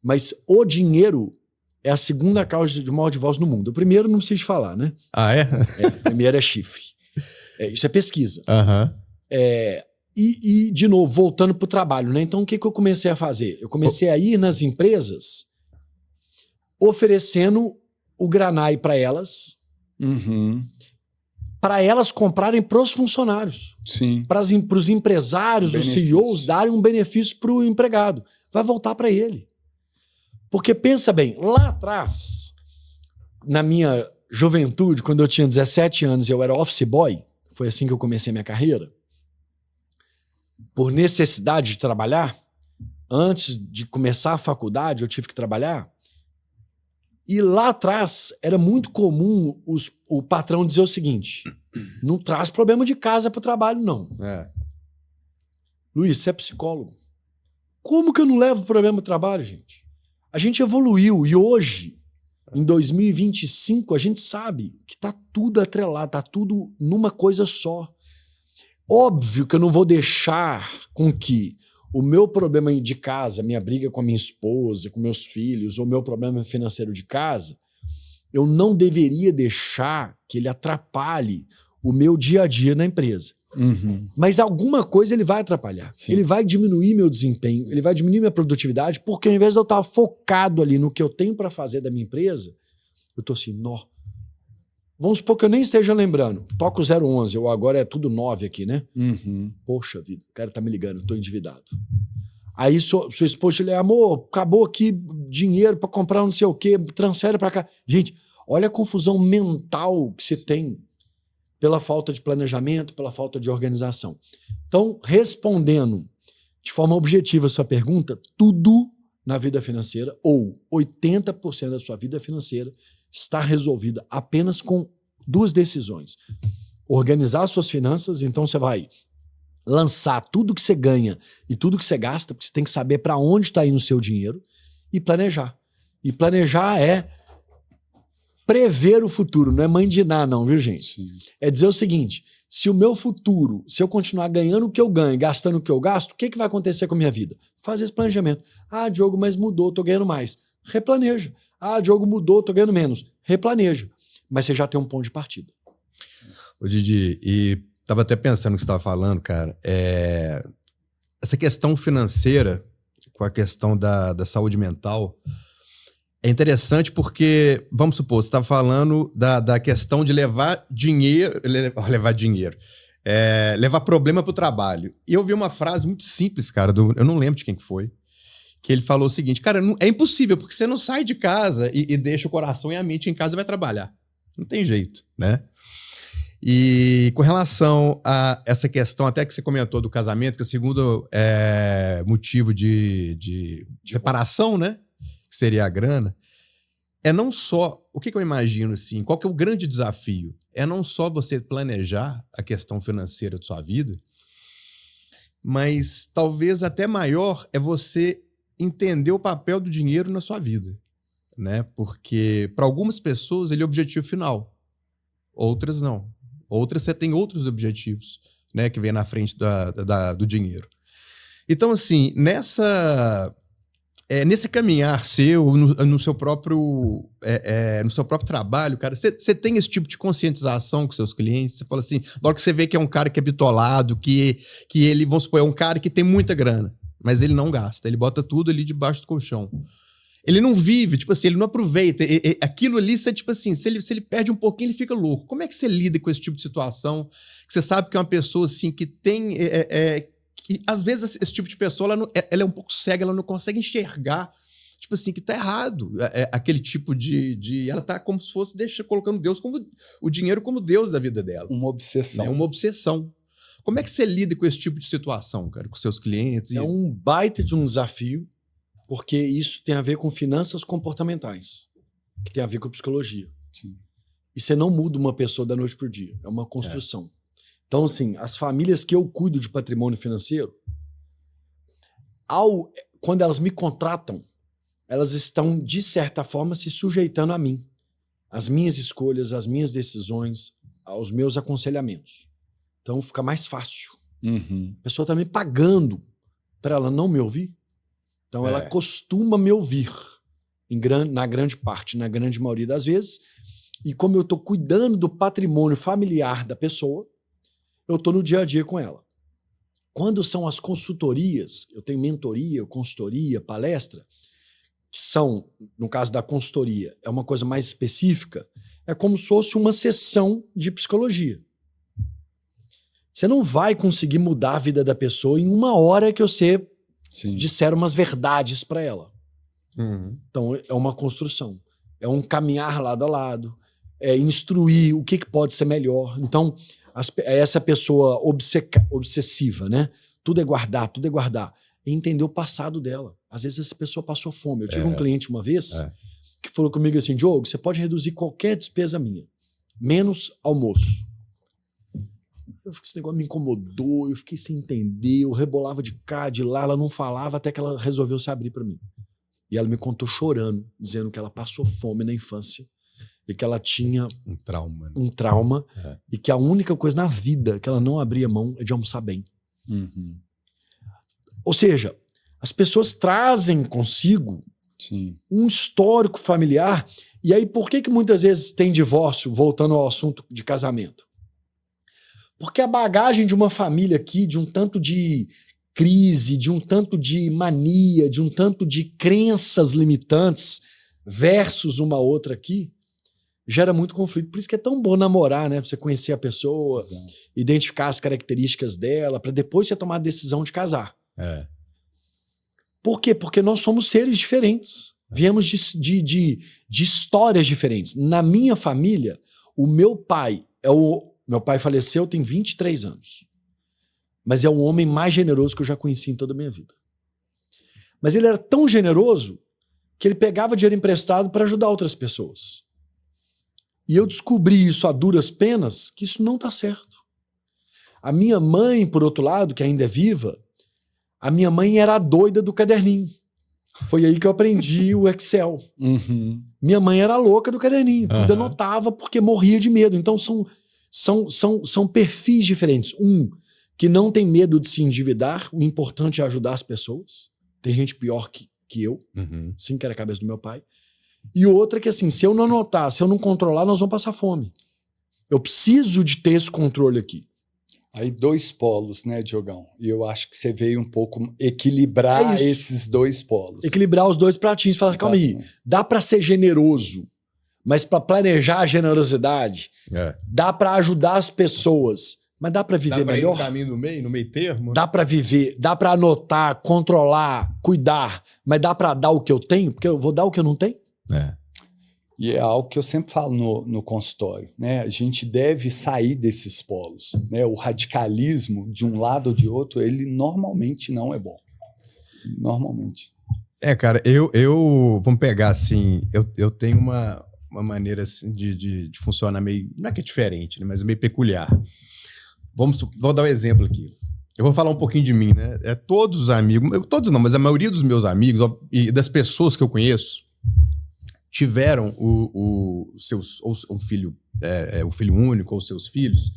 Mas o dinheiro é a segunda causa de maior divórcio no mundo. O primeiro não precisa falar, né? Ah, é? O primeiro é chifre. Isso é pesquisa. Aham. E, de novo, voltando para o trabalho, né? Então, o que eu comecei a fazer? Eu comecei a ir nas empresas oferecendo o Granai para elas, para elas comprarem para os funcionários. Sim. Para os empresários, os CEOs darem um benefício para o empregado. Vai voltar para ele. Porque pensa bem, lá atrás, na minha juventude, quando eu tinha 17 anos e eu era office boy, foi assim que eu comecei minha carreira, por necessidade de trabalhar, antes de começar a faculdade eu tive que trabalhar, e lá atrás era muito comum o patrão dizer o seguinte, não traz problema de casa para o trabalho não. Luiz, você é psicólogo. Como que eu não levo problema para o trabalho, gente? A gente evoluiu e hoje, em 2025, a gente sabe que está tudo atrelado, está tudo numa coisa só. Óbvio que eu não vou deixar com que o meu problema de casa, minha briga com a minha esposa, com meus filhos, ou meu problema financeiro de casa, eu não deveria deixar que ele atrapalhe o meu dia a dia na empresa. Mas alguma coisa ele vai atrapalhar. Sim. Ele vai diminuir meu desempenho, ele vai diminuir minha produtividade, porque ao invés de eu estar focado ali no que eu tenho para fazer da minha empresa, eu estou assim, vamos supor que eu nem esteja lembrando. Toco 011, eu agora é tudo 9 aqui, né? Poxa vida, o cara tá me ligando, estou endividado. Aí sua esposa lhe amor, acabou aqui dinheiro para comprar não sei o quê, transfere para cá. Gente, olha a confusão mental que você tem pela falta de planejamento, pela falta de organização. Então, respondendo de forma objetiva a sua pergunta, tudo na vida financeira, ou 80% da sua vida financeira, está resolvida apenas com 2 decisões. Organizar suas finanças, então você vai lançar tudo que você ganha e tudo que você gasta, porque você tem que saber para onde está indo o seu dinheiro, e planejar. E planejar é prever o futuro, não é mandinar não, viu, gente? Sim. É dizer o seguinte, se o meu futuro, se eu continuar ganhando o que eu ganho, gastando o que eu gasto, o que vai acontecer com a minha vida? Fazer esse planejamento. Ah, Diogo, mas mudou, tô ganhando mais. Replaneja. Ah, Diogo, mudou, tô ganhando menos. Replaneja. Mas você já tem um ponto de partida. Ô Didi, e tava até pensando no que você estava falando, cara, essa questão financeira, com a questão da saúde mental, é interessante porque, vamos supor, você estava falando da questão de levar problema para o trabalho. E eu vi uma frase muito simples, cara, eu não lembro de quem que foi, que ele falou o seguinte, cara, é impossível, porque você não sai de casa e deixa o coração e a mente em casa e vai trabalhar. Não tem jeito, né? E com relação a essa questão, até que você comentou do casamento, que é o segundo motivo de separação, né? Que seria a grana, é não só... O que eu imagino, assim, qual que é o grande desafio? É não só você planejar a questão financeira de sua vida, mas talvez até maior é você entender o papel do dinheiro na sua vida, né? Porque para algumas pessoas ele é o objetivo final, outras não. Outras você tem outros objetivos, né? Que vem na frente do dinheiro. Então, assim, nesse caminhar seu, no seu próprio trabalho, cara, você tem esse tipo de conscientização com seus clientes? Você fala assim, na hora que você vê que é um cara que é bitolado, que ele, vamos supor, é um cara que tem muita grana, mas ele não gasta, ele bota tudo ali debaixo do colchão. Ele não vive, tipo assim, ele não aproveita. Aquilo ali, você, tipo assim, se ele perde um pouquinho, ele fica louco. Como é que você lida com esse tipo de situação? Que você sabe que é uma pessoa, assim, que tem... que, às vezes, esse tipo de pessoa, ela é um pouco cega, ela não consegue enxergar, tipo assim, que tá errado. Aquele tipo de... Ela tá como se fosse colocando Deus como... O dinheiro como Deus da vida dela. Uma obsessão. É uma obsessão. Como é que você lida com esse tipo de situação, cara? Com seus clientes? É um baita de um desafio, porque isso tem a ver com finanças comportamentais, que tem a ver com psicologia. Sim. E você não muda uma pessoa da noite pro dia, é uma construção. Então, assim, as famílias que eu cuido de patrimônio financeiro, quando elas me contratam, elas estão, de certa forma, se sujeitando a mim, às minhas escolhas, às minhas decisões, aos meus aconselhamentos. Então fica mais fácil. A pessoa está me pagando para ela não me ouvir. Então ela costuma me ouvir, na grande parte, na grande maioria das vezes. E como eu estou cuidando do patrimônio familiar da pessoa, eu estou no dia a dia com ela. Quando são as consultorias, eu tenho mentoria, consultoria, palestra, que são, no caso da consultoria, é uma coisa mais específica, é como se fosse uma sessão de psicologia. Você não vai conseguir mudar a vida da pessoa em uma hora que você disser umas verdades para ela. Então, é uma construção. É um caminhar lado a lado. É instruir o que pode ser melhor. Então, essa pessoa obsessiva, né? Tudo é guardar, tudo é guardar. E entender o passado dela. Às vezes, essa pessoa passou fome. Eu tive um cliente uma vez que falou comigo assim, Diogo, você pode reduzir qualquer despesa minha, menos almoço. Esse negócio me incomodou, eu fiquei sem entender, eu rebolava de cá, de lá, ela não falava até que ela resolveu se abrir para mim. E ela me contou chorando, dizendo que ela passou fome na infância e que ela tinha um trauma e que a única coisa na vida que ela não abria mão é de almoçar bem. Ou seja, as pessoas trazem consigo um histórico familiar. E aí por que muitas vezes tem divórcio, voltando ao assunto de casamento? Porque a bagagem de uma família aqui, de um tanto de crise, de um tanto de mania, de um tanto de crenças limitantes versus uma outra aqui, gera muito conflito. Por isso que é tão bom namorar, né? Pra você conhecer a pessoa, identificar as características dela, para depois você tomar a decisão de casar. Por quê? Porque nós somos seres diferentes. Viemos de histórias diferentes. Na minha família, o meu pai Meu pai faleceu tem 23 anos. Mas é o homem mais generoso que eu já conheci em toda a minha vida. Mas ele era tão generoso que ele pegava dinheiro emprestado para ajudar outras pessoas. E eu descobri isso a duras penas, que isso não está certo. A minha mãe, por outro lado, que ainda é viva, a minha mãe era a doida do caderninho. Foi aí que eu aprendi o Excel. Minha mãe era a louca do caderninho. Tudo anotava porque morria de medo. Então são perfis diferentes. Um que não tem medo de se endividar, o importante é ajudar as pessoas. Tem gente pior que eu, assim que era a cabeça do meu pai. E outra que assim, se eu não anotar, se eu não controlar, nós vamos passar fome. Eu preciso de ter esse controle aqui. Aí 2 polos, né, Diogão? E eu acho que você veio um pouco equilibrar esses 2 polos. Equilibrar os 2 pratinhos. Falar, calma aí, dá para ser generoso, mas para planejar a generosidade, dá para ajudar as pessoas, mas dá para viver melhor? Dá para ir no meio termo? Dá para viver, dá para anotar, controlar, cuidar, mas dá para dar o que eu tenho? Porque eu vou dar o que eu não tenho? E é algo que eu sempre falo no consultório, né? A gente deve sair desses polos, né? O radicalismo de um lado ou de outro, ele normalmente não é bom. Normalmente. Cara, vamos pegar assim, eu tenho uma maneira assim, de funcionar meio, não é que é diferente, né? Mas meio peculiar. Vou dar um exemplo aqui. Eu vou falar um pouquinho de mim, né? Todos os amigos, todos não, mas a maioria dos meus amigos e das pessoas que eu conheço tiveram o filho único ou seus filhos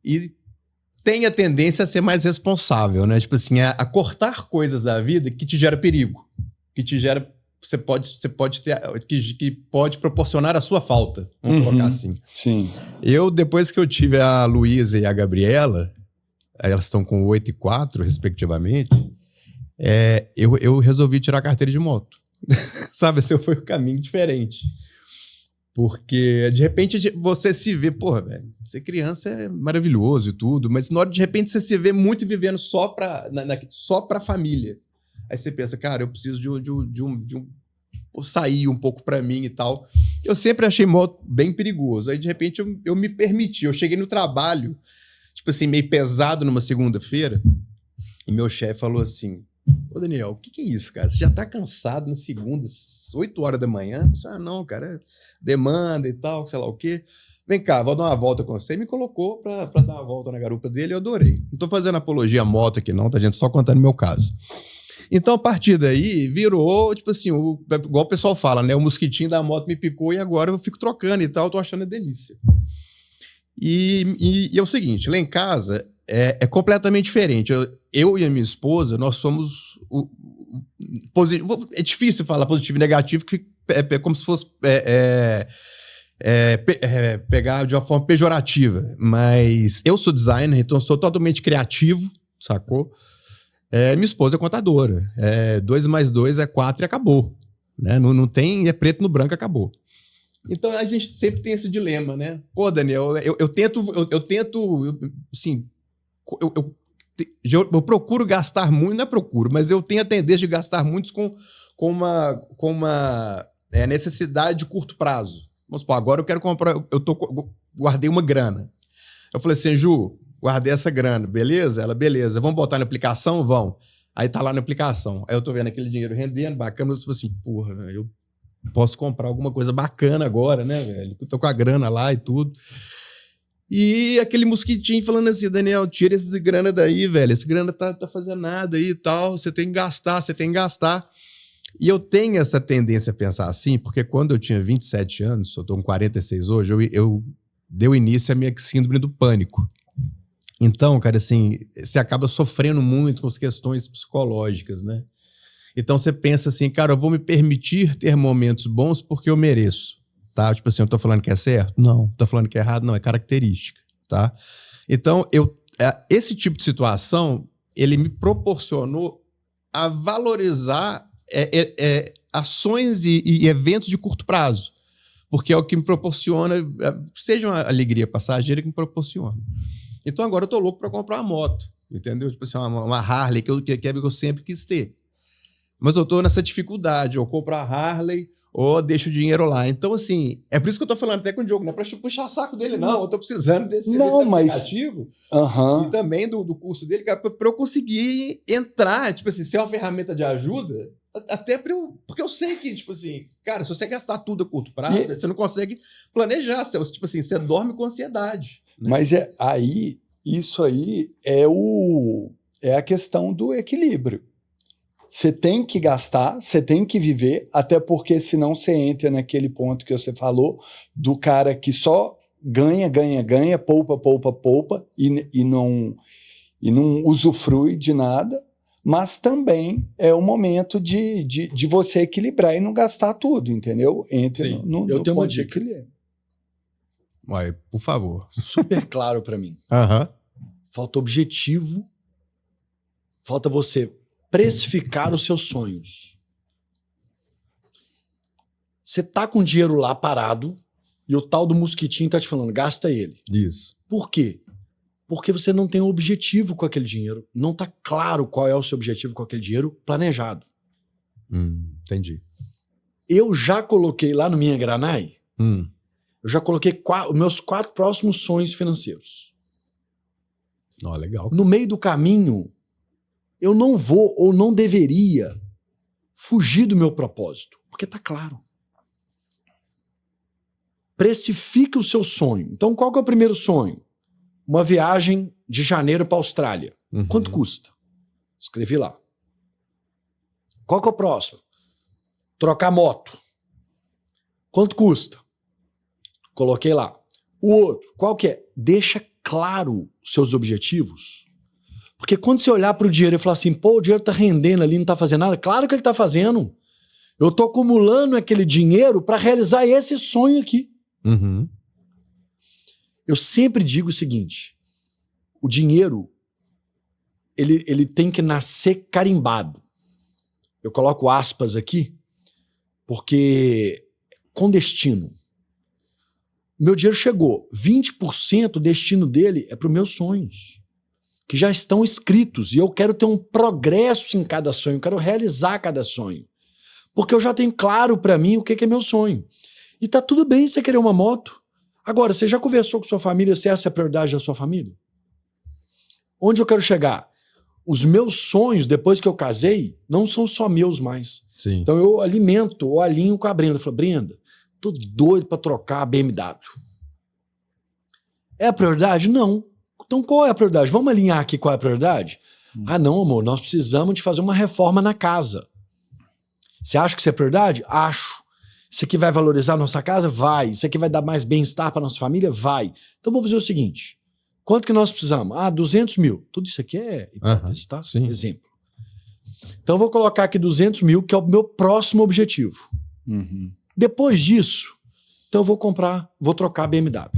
e tem a tendência a ser mais responsável, né? Tipo assim, a cortar coisas da vida que te gera perigo, que te gera, você pode ter, que pode proporcionar a sua falta, vamos colocar assim. Sim. Depois que eu tive a Luísa e a Gabriela, elas estão com 8 e 4, respectivamente, eu resolvi tirar a carteira de moto. Sabe, assim, foi um caminho diferente. Porque, de repente, você se vê, porra, velho, ser criança é maravilhoso e tudo, mas na hora, de repente, você se vê muito vivendo só pra família. Aí você pensa, cara, eu preciso de sair um pouco pra mim e tal. Eu sempre achei moto bem perigoso. Aí, de repente, eu me permiti. Eu cheguei no trabalho, tipo assim, meio pesado numa segunda-feira, e meu chefe falou assim, ô Daniel, o que é isso, cara? Você já tá cansado na segunda, 8 horas da manhã? Eu disse, não, cara, demanda e tal, sei lá o quê. Vem cá, vou dar uma volta com você. E me colocou pra dar uma volta na garupa dele, eu adorei. Não tô fazendo apologia à moto aqui não, tá, gente? Só contando o meu caso. Então, a partir daí, virou, tipo assim, igual o pessoal fala, né? O mosquitinho da moto me picou e agora eu fico trocando e tal, eu tô achando a delícia. E é o seguinte, lá em casa é completamente diferente. Eu e a minha esposa, nós somos é difícil falar positivo e negativo, que é como se fosse pegar de uma forma pejorativa. Mas eu sou designer, então sou totalmente criativo, sacou? Minha esposa é contadora. 2 mais 2 é 4 e acabou. Né? Não tem, é preto no branco, acabou. Então a gente sempre tem esse dilema, né? Pô, Daniel, eu tento, assim, eu procuro gastar muito, não é procuro, mas eu tenho a tendência de gastar muito com uma necessidade de curto prazo. Vamos supor, agora eu quero comprar, guardei uma grana. Eu falei assim, Ju, guardei essa grana, beleza? Ela, beleza, vamos botar na aplicação? Vão. Aí tá lá na aplicação. Aí eu tô vendo aquele dinheiro rendendo, bacana, eu falei assim, porra, eu posso comprar alguma coisa bacana agora, né, velho? Eu tô com a grana lá e tudo. E aquele mosquitinho falando assim, Daniel, tira essa grana daí, velho. Essa grana tá fazendo nada aí e tal. Você tem que gastar. E eu tenho essa tendência a pensar assim, porque quando eu tinha 27 anos, eu tô com 46 hoje, eu deu início à minha síndrome do pânico. Então, cara, assim, você acaba sofrendo muito com as questões psicológicas, né? Então você pensa assim, cara, eu vou me permitir ter momentos bons porque eu mereço, tá? Tipo assim, eu tô falando que é certo? Não. Tô falando que é errado? Não, é característica, tá? Então, esse tipo de situação, ele me proporcionou a valorizar ações e eventos de curto prazo, porque é o que me proporciona, seja uma alegria passageira que me proporciona. Então agora eu tô louco para comprar uma moto, entendeu? Tipo assim, uma Harley que eu sempre quis ter. Mas eu tô nessa dificuldade, ou compro a Harley, ou deixo o dinheiro lá. Então, assim, é por isso que eu tô falando até com o Diogo, não é pra puxar saco dele, não. Eu tô precisando desse aplicativo e também do curso dele, cara, pra eu conseguir entrar, tipo assim, ser uma ferramenta de ajuda, até porque eu sei que, tipo assim, cara, se você gastar tudo a curto prazo, você não consegue planejar, tipo assim, você dorme com ansiedade. Né? Mas isso aí é a questão do equilíbrio. Você tem que gastar, você tem que viver, até porque senão você entra naquele ponto que você falou, do cara que só ganha, poupa e não usufrui de nada, mas também é o momento de você equilibrar e não gastar tudo, entendeu? Eu tenho uma dica. Ué, por favor. Super claro para mim. Falta objetivo, falta você precificar os seus sonhos. Você tá com dinheiro lá parado e o tal do mosquitinho tá te falando, gasta ele. Isso. Por quê? Porque você não tem um objetivo com aquele dinheiro. Não tá claro qual é o seu objetivo com aquele dinheiro planejado. Entendi. Eu já coloquei lá no Minha Granai, eu já coloquei os meus 4 próximos sonhos financeiros. Legal. No meio do caminho, eu não vou ou não deveria fugir do meu propósito, porque tá claro. Precifique o seu sonho. Então, qual que é o primeiro sonho? Uma viagem de janeiro para a Austrália. Quanto custa? Escrevi lá. Qual que é o próximo? Trocar moto. Quanto custa? Coloquei lá. O outro, qual que é? Deixa claro os seus objetivos. Porque quando você olhar para o dinheiro e falar assim, pô, o dinheiro está rendendo ali, não está fazendo nada. Claro que ele está fazendo. Eu estou acumulando aquele dinheiro para realizar esse sonho aqui. Eu sempre digo o seguinte, o dinheiro, ele tem que nascer carimbado. Eu coloco aspas aqui, Porque com destino. Meu dinheiro chegou. 20% do destino dele é para os meus sonhos, que já estão escritos. E eu quero ter um progresso em cada sonho, eu quero realizar cada sonho. Porque eu já tenho claro para mim o que é meu sonho. E tá tudo bem você querer uma moto. Agora, você já conversou com sua família se essa é a prioridade da sua família? Onde eu quero chegar? Os meus sonhos, depois que eu casei, não são só meus mais. Sim. Então eu alimento ou alinho com a Brenda. Eu falo, Brenda, tô doido para trocar a BMW. É a prioridade? Não. Então qual é a prioridade? Vamos alinhar aqui qual é a prioridade? Ah, não, amor, nós precisamos de fazer uma reforma na casa. Você acha que isso é prioridade? Acho. Isso aqui vai valorizar a nossa casa? Vai. Isso aqui vai dar mais bem-estar para nossa família? Vai. Então vou fazer o seguinte. Quanto que nós precisamos? 200 mil. Tudo isso aqui é hipótese, tá? Sim. Exemplo. Então eu vou colocar aqui 200 mil, que é o meu próximo objetivo. Uhum. Depois disso, então eu vou trocar a BMW.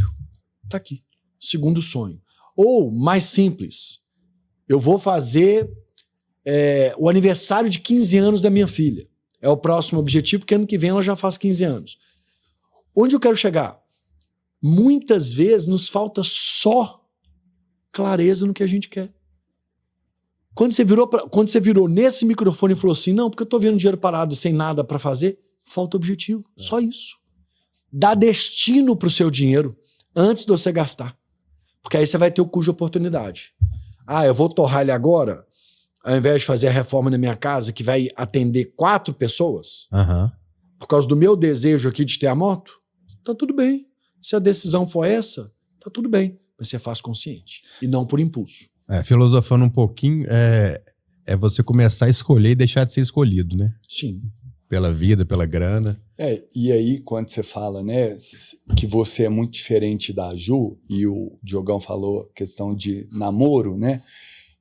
Tá aqui. Segundo sonho. Ou, mais simples, eu vou fazer o aniversário de 15 anos da minha filha. É o próximo objetivo, porque ano que vem ela já faz 15 anos. Onde eu quero chegar? Muitas vezes nos falta só clareza no que a gente quer. Quando você virou nesse microfone e falou assim, não, porque eu tô vendo dinheiro parado sem nada para fazer, falta objetivo. Só isso. Dá destino pro seu dinheiro antes de você gastar. Porque aí você vai ter o custo de oportunidade. Eu vou torrar ele agora, ao invés de fazer a reforma na minha casa, que vai atender 4 pessoas, por causa do meu desejo aqui de ter a moto, tá tudo bem. Se a decisão for essa, tá tudo bem. Mas você faz consciente e não por impulso. Filosofando um pouquinho, é você começar a escolher e deixar de ser escolhido, né? Sim. Pela vida, pela grana. E aí, quando você fala, né, que você é muito diferente da Ju, e o Diogão falou questão de namoro, né?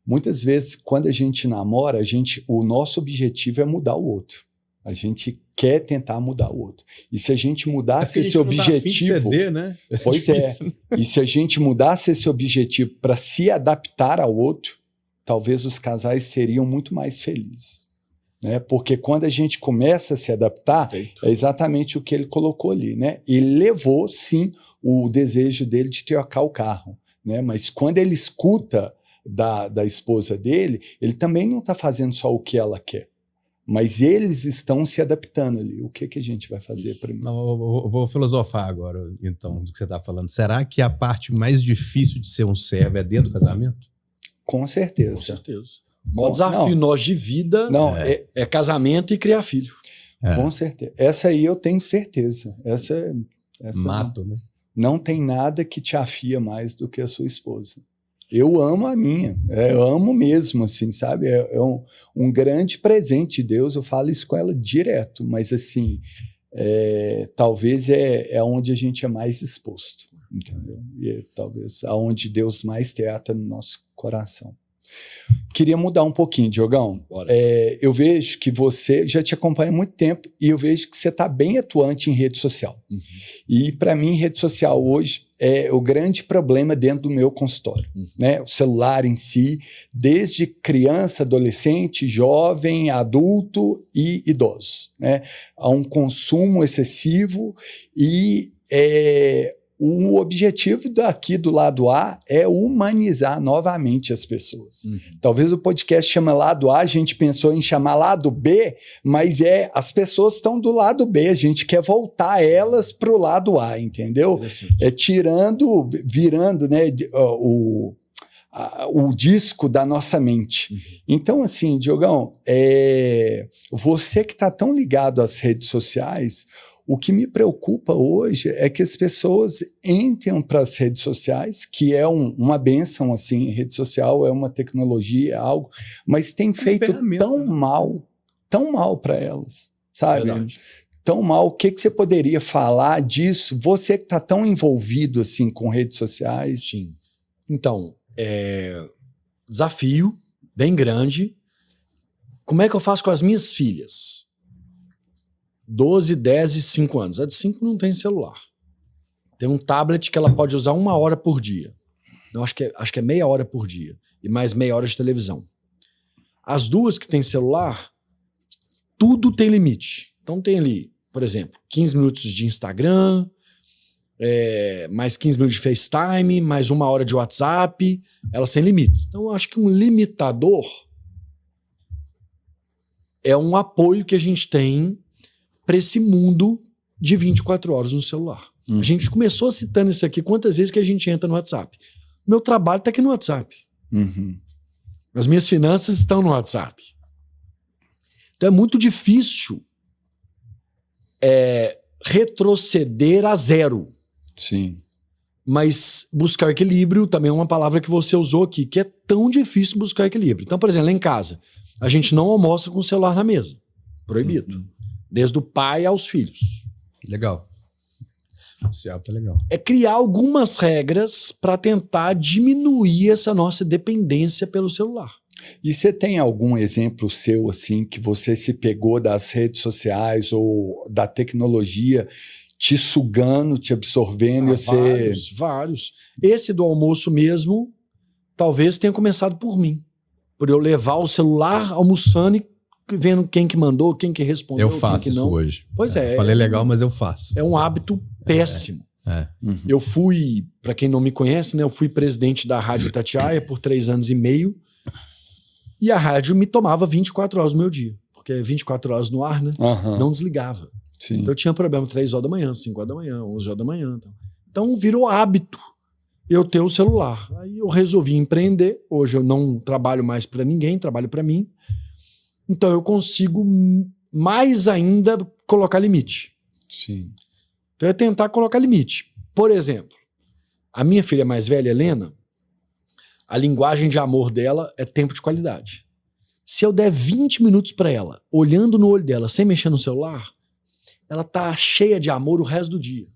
Muitas vezes, quando a gente namora, o nosso objetivo é mudar o outro. A gente quer tentar mudar o outro. E se a gente mudasse esse objetivo... Ceder, né? Pois é. E se a gente mudasse esse objetivo para se adaptar ao outro, talvez os casais seriam muito mais felizes. Né? Porque quando a gente começa a se adaptar, Perfeito. é exatamente o que ele colocou ali. Né? Ele levou, sim, o desejo dele de trocar o carro. Né? Mas quando ele escuta da esposa dele, ele também não está fazendo só o que ela quer. Mas eles estão se adaptando ali. O que a gente vai fazer primeiro? Não, eu vou filosofar agora, então, do que você está falando. Será que a parte mais difícil de ser um servo é dentro do casamento? Com certeza. Com certeza. O maior desafio nosso de vida é casamento e criar filho. Com certeza. Essa aí eu tenho certeza. Essa Mato, né? Não tem nada que te afia mais do que a sua esposa. Eu amo a minha, eu amo mesmo, assim, sabe? É um grande presente de Deus, eu falo isso com ela direto, mas assim, talvez é onde a gente é mais exposto, entendeu? E talvez aonde Deus mais trata no nosso coração. Queria mudar um pouquinho, Diogão. Eu vejo que você já te acompanha há muito tempo e eu vejo que você está bem atuante em rede social. Uhum. E para mim, rede social hoje é o grande problema dentro do meu consultório. Uhum. Né? O celular em si, desde criança, adolescente, jovem, adulto e idoso. Né? Há um consumo excessivo e o objetivo daqui do lado A é humanizar novamente as pessoas. Uhum. Talvez o podcast chama lado A, a gente pensou em chamar lado B, mas as pessoas estão do lado B, a gente quer voltar elas para o lado A, entendeu? Virando, né, o disco da nossa mente. Uhum. Então, assim, Diogão, você que está tão ligado às redes sociais, o que me preocupa hoje é que as pessoas entrem para as redes sociais, que é uma bênção, assim, rede social é uma tecnologia, é algo, mas tem feito tão mal para elas, sabe? Verdade. Tão mal. O que você poderia falar disso? Você que está tão envolvido, assim, com redes sociais. Sim. Então, desafio bem grande. Como é que eu faço com as minhas filhas? 12, 10 e 5 anos. A de 5 não tem celular. Tem um tablet que ela pode usar 1 hora por dia. Eu acho que é meia hora por dia. E mais meia hora de televisão. As 2 que têm celular, tudo tem limite. Então tem ali por exemplo, 15 minutos de Instagram, mais 15 minutos de FaceTime, mais 1 hora de WhatsApp, elas têm limites. Então, eu acho que um limitador é um apoio que a gente tem para esse mundo de 24 horas no celular. A gente começou citando isso aqui, quantas vezes que a gente entra no WhatsApp. Meu trabalho está aqui no WhatsApp. As minhas finanças estão no WhatsApp. Então é muito difícil retroceder a zero. Sim. Mas buscar equilíbrio também é uma palavra que você usou aqui, que é tão difícil buscar equilíbrio. Então, por exemplo, lá em casa, a gente não almoça com o celular na mesa. Proibido. Desde o pai aos filhos. Legal. Esse hábito é legal. É criar algumas regras para tentar diminuir essa nossa dependência pelo celular. E você tem algum exemplo seu, assim, que você se pegou das redes sociais ou da tecnologia te sugando, te absorvendo? Vários. Esse do almoço mesmo, talvez tenha começado por mim. Por eu levar o celular almoçando e vendo quem que mandou, quem que respondeu, eu faço quem que não. isso hoje. Pois é. Falei legal, mas eu faço. É um hábito péssimo. Eu fui, para quem não me conhece, né, eu fui presidente da Rádio Itatiaia por 3 anos e meio. E a rádio me tomava 24 horas do meu dia. Porque é 24 horas no ar, né? Não desligava. Sim. Então eu tinha problema 3 horas da manhã, 5 horas da manhã, 11 horas da manhã. Então virou hábito eu ter o celular. Aí eu resolvi empreender. Hoje eu não trabalho mais para ninguém, trabalho para mim. Então eu consigo mais ainda colocar limite. Sim. Então é tentar colocar limite. Por exemplo, a minha filha mais velha, Helena, a linguagem de amor dela é tempo de qualidade. Se eu der 20 minutos para ela, olhando no olho dela, sem mexer no celular, ela tá cheia de amor o resto do dia.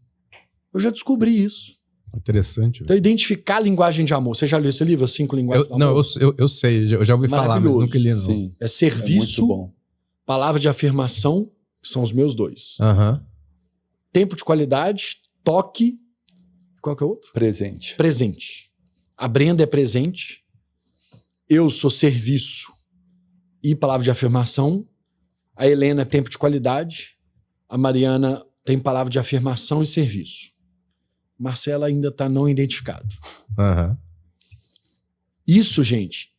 Eu já descobri isso. Interessante. Então, identificar a linguagem de amor. Você já leu esse livro, 5 linguagens do amor? Não, eu sei, eu já ouvi falar, mas nunca li, não. Sim. É serviço, muito bom. palavra de afirmação, que são os meus 2. Tempo de qualidade, toque, qual que é o outro? Presente. Presente. A Brenda é presente, eu sou serviço e palavra de afirmação, a Helena é tempo de qualidade, a Mariana tem palavra de afirmação e serviço. Marcela ainda está não identificado. Isso, gente,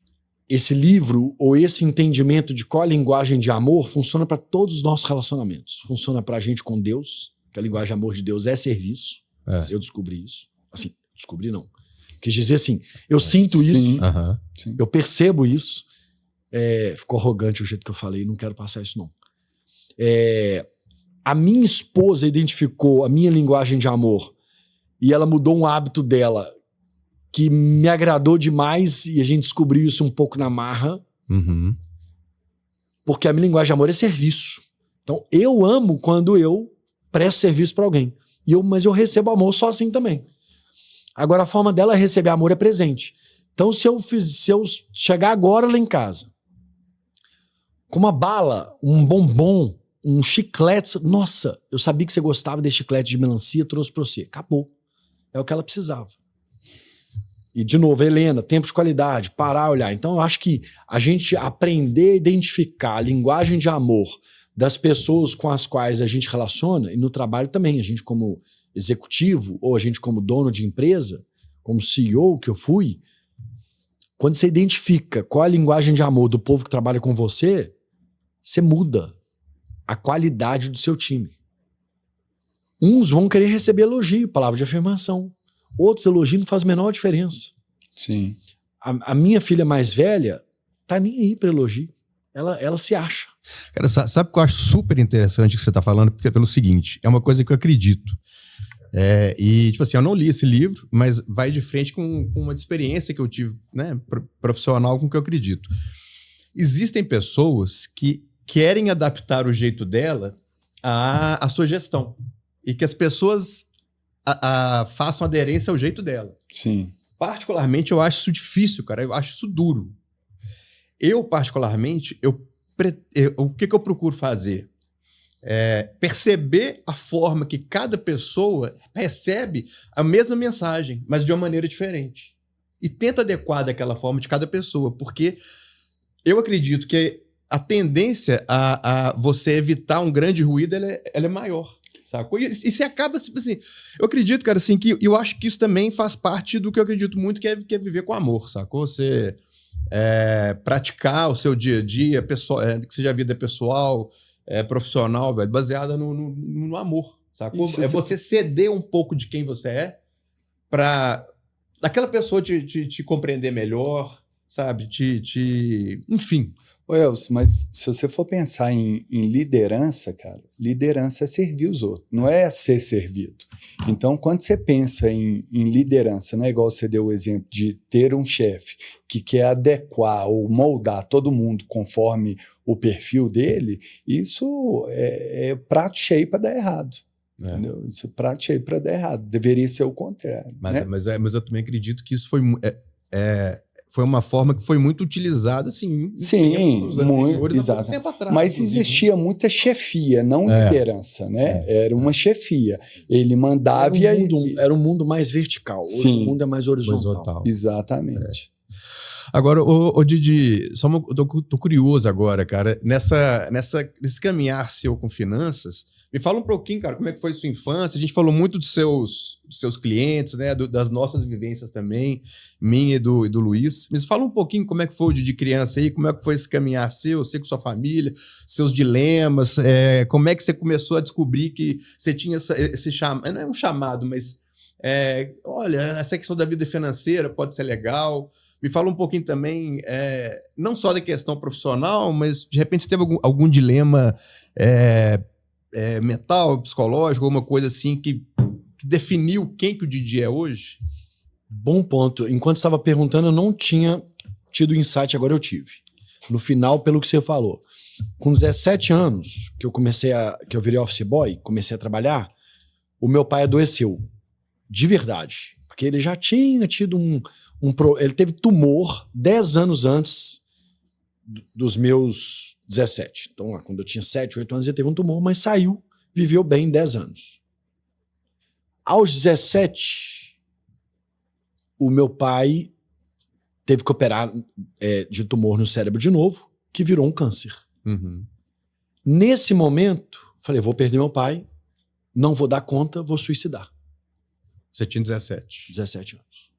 esse livro ou esse entendimento de qual é a linguagem de amor funciona para todos os nossos relacionamentos. Funciona para a gente com Deus, que a linguagem de amor de Deus é serviço. Eu descobri isso. Assim, descobri não. Quis dizer assim, eu sinto isso, eu percebo isso. Ficou arrogante o jeito que eu falei, não quero passar isso não. A minha esposa identificou a minha linguagem de amor e ela mudou um hábito dela que me agradou demais e a gente descobriu isso um pouco na marra. Porque a minha linguagem de amor é serviço. Então, eu amo quando eu presto serviço para alguém. Mas eu recebo amor só assim também. Agora, a forma dela receber amor é presente. Então, se eu chegar agora lá em casa com uma bala, um bombom, um chiclete, nossa, eu sabia que você gostava desse chiclete de melancia, trouxe para você. Acabou. É o que ela precisava. E, de novo, Helena, tempo de qualidade, parar, olhar. Então, eu acho que a gente aprender a identificar a linguagem de amor das pessoas com as quais a gente relaciona, e no trabalho também, a gente como executivo, ou a gente como dono de empresa, como CEO que eu fui, quando você identifica qual é a linguagem de amor do povo que trabalha com você, você muda a qualidade do seu time. Uns vão querer receber elogio, palavra de afirmação. Outros elogios não faz a menor diferença. Sim. A minha filha mais velha tá nem aí para elogio. Ela se acha. Cara, sabe o que eu acho super interessante que você tá falando? Porque é pelo seguinte, é uma coisa que eu acredito. E, tipo assim, eu não li esse livro, mas vai de frente com uma experiência que eu tive, né, profissional com que eu acredito. Existem pessoas que querem adaptar o jeito dela à sua gestão. E que as pessoas façam aderência ao jeito dela. Sim. Particularmente, eu acho isso difícil, cara. Eu acho isso duro. Eu, particularmente, o que eu procuro fazer? Perceber a forma que cada pessoa recebe a mesma mensagem, mas de uma maneira diferente. E tenta adequar daquela forma de cada pessoa, porque eu acredito que a tendência a você evitar um grande ruído, ela é maior, sacou? E você acaba, tipo assim, eu acredito, cara, assim, que eu acho que isso também faz parte do que eu acredito muito, que é viver com amor, sacou? Você praticar o seu dia a dia, pessoal, que seja a vida pessoal, profissional, velho, baseada no amor, sacou? Isso, você ceder um pouco de quem você é pra aquela pessoa te compreender melhor, sabe? Enfim. Ô Elcio, mas se você for pensar em liderança, cara, liderança é servir os outros, não é ser servido. Então, quando você pensa em liderança, né, igual você deu o exemplo de ter um chefe que quer adequar ou moldar todo mundo conforme o perfil dele, isso é prato cheio para dar errado. Entendeu? Isso é prato cheio para dar errado. Deveria ser o contrário. Mas eu também acredito que isso foi uma forma que foi muito utilizada, assim, sim, muito, exato. Tempo atrás. Mas existia muita chefia, não liderança, né? Era uma chefia. Ele mandava era um mundo mais vertical. Hoje o mundo é mais horizontal. Exatamente. Agora, Didi, eu tô curioso agora, cara, nesse caminhar seu com finanças, me fala um pouquinho, cara, como é que foi sua infância? A gente falou muito dos seus clientes, né, das nossas vivências também, minha e do Luiz. Mas fala um pouquinho como é que foi o Didi criança aí, como é que foi esse caminhar seu, você com sua família, seus dilemas, como é que você começou a descobrir que você tinha esse chamado, não é um chamado, mas, olha, essa questão da vida financeira pode ser legal. Me fala um pouquinho também, não só da questão profissional, mas de repente você teve algum dilema mental, psicológico, alguma coisa assim que definiu quem que o Didi é hoje? Bom ponto. Enquanto estava perguntando, eu não tinha tido insight, agora eu tive. No final, pelo que você falou. Com 17 anos, que eu virei office boy, comecei a trabalhar, o meu pai adoeceu. De verdade. Porque ele já tinha tido ele teve tumor 10 anos antes dos meus 17. Então, lá, quando eu tinha 7, 8 anos, ele teve um tumor, mas saiu, viveu bem 10 anos. Aos 17, o meu pai teve que operar de tumor no cérebro de novo, que virou um câncer. Uhum. Nesse momento, falei, vou perder meu pai, não vou dar conta, vou suicidar. Você tinha 17. 17 anos.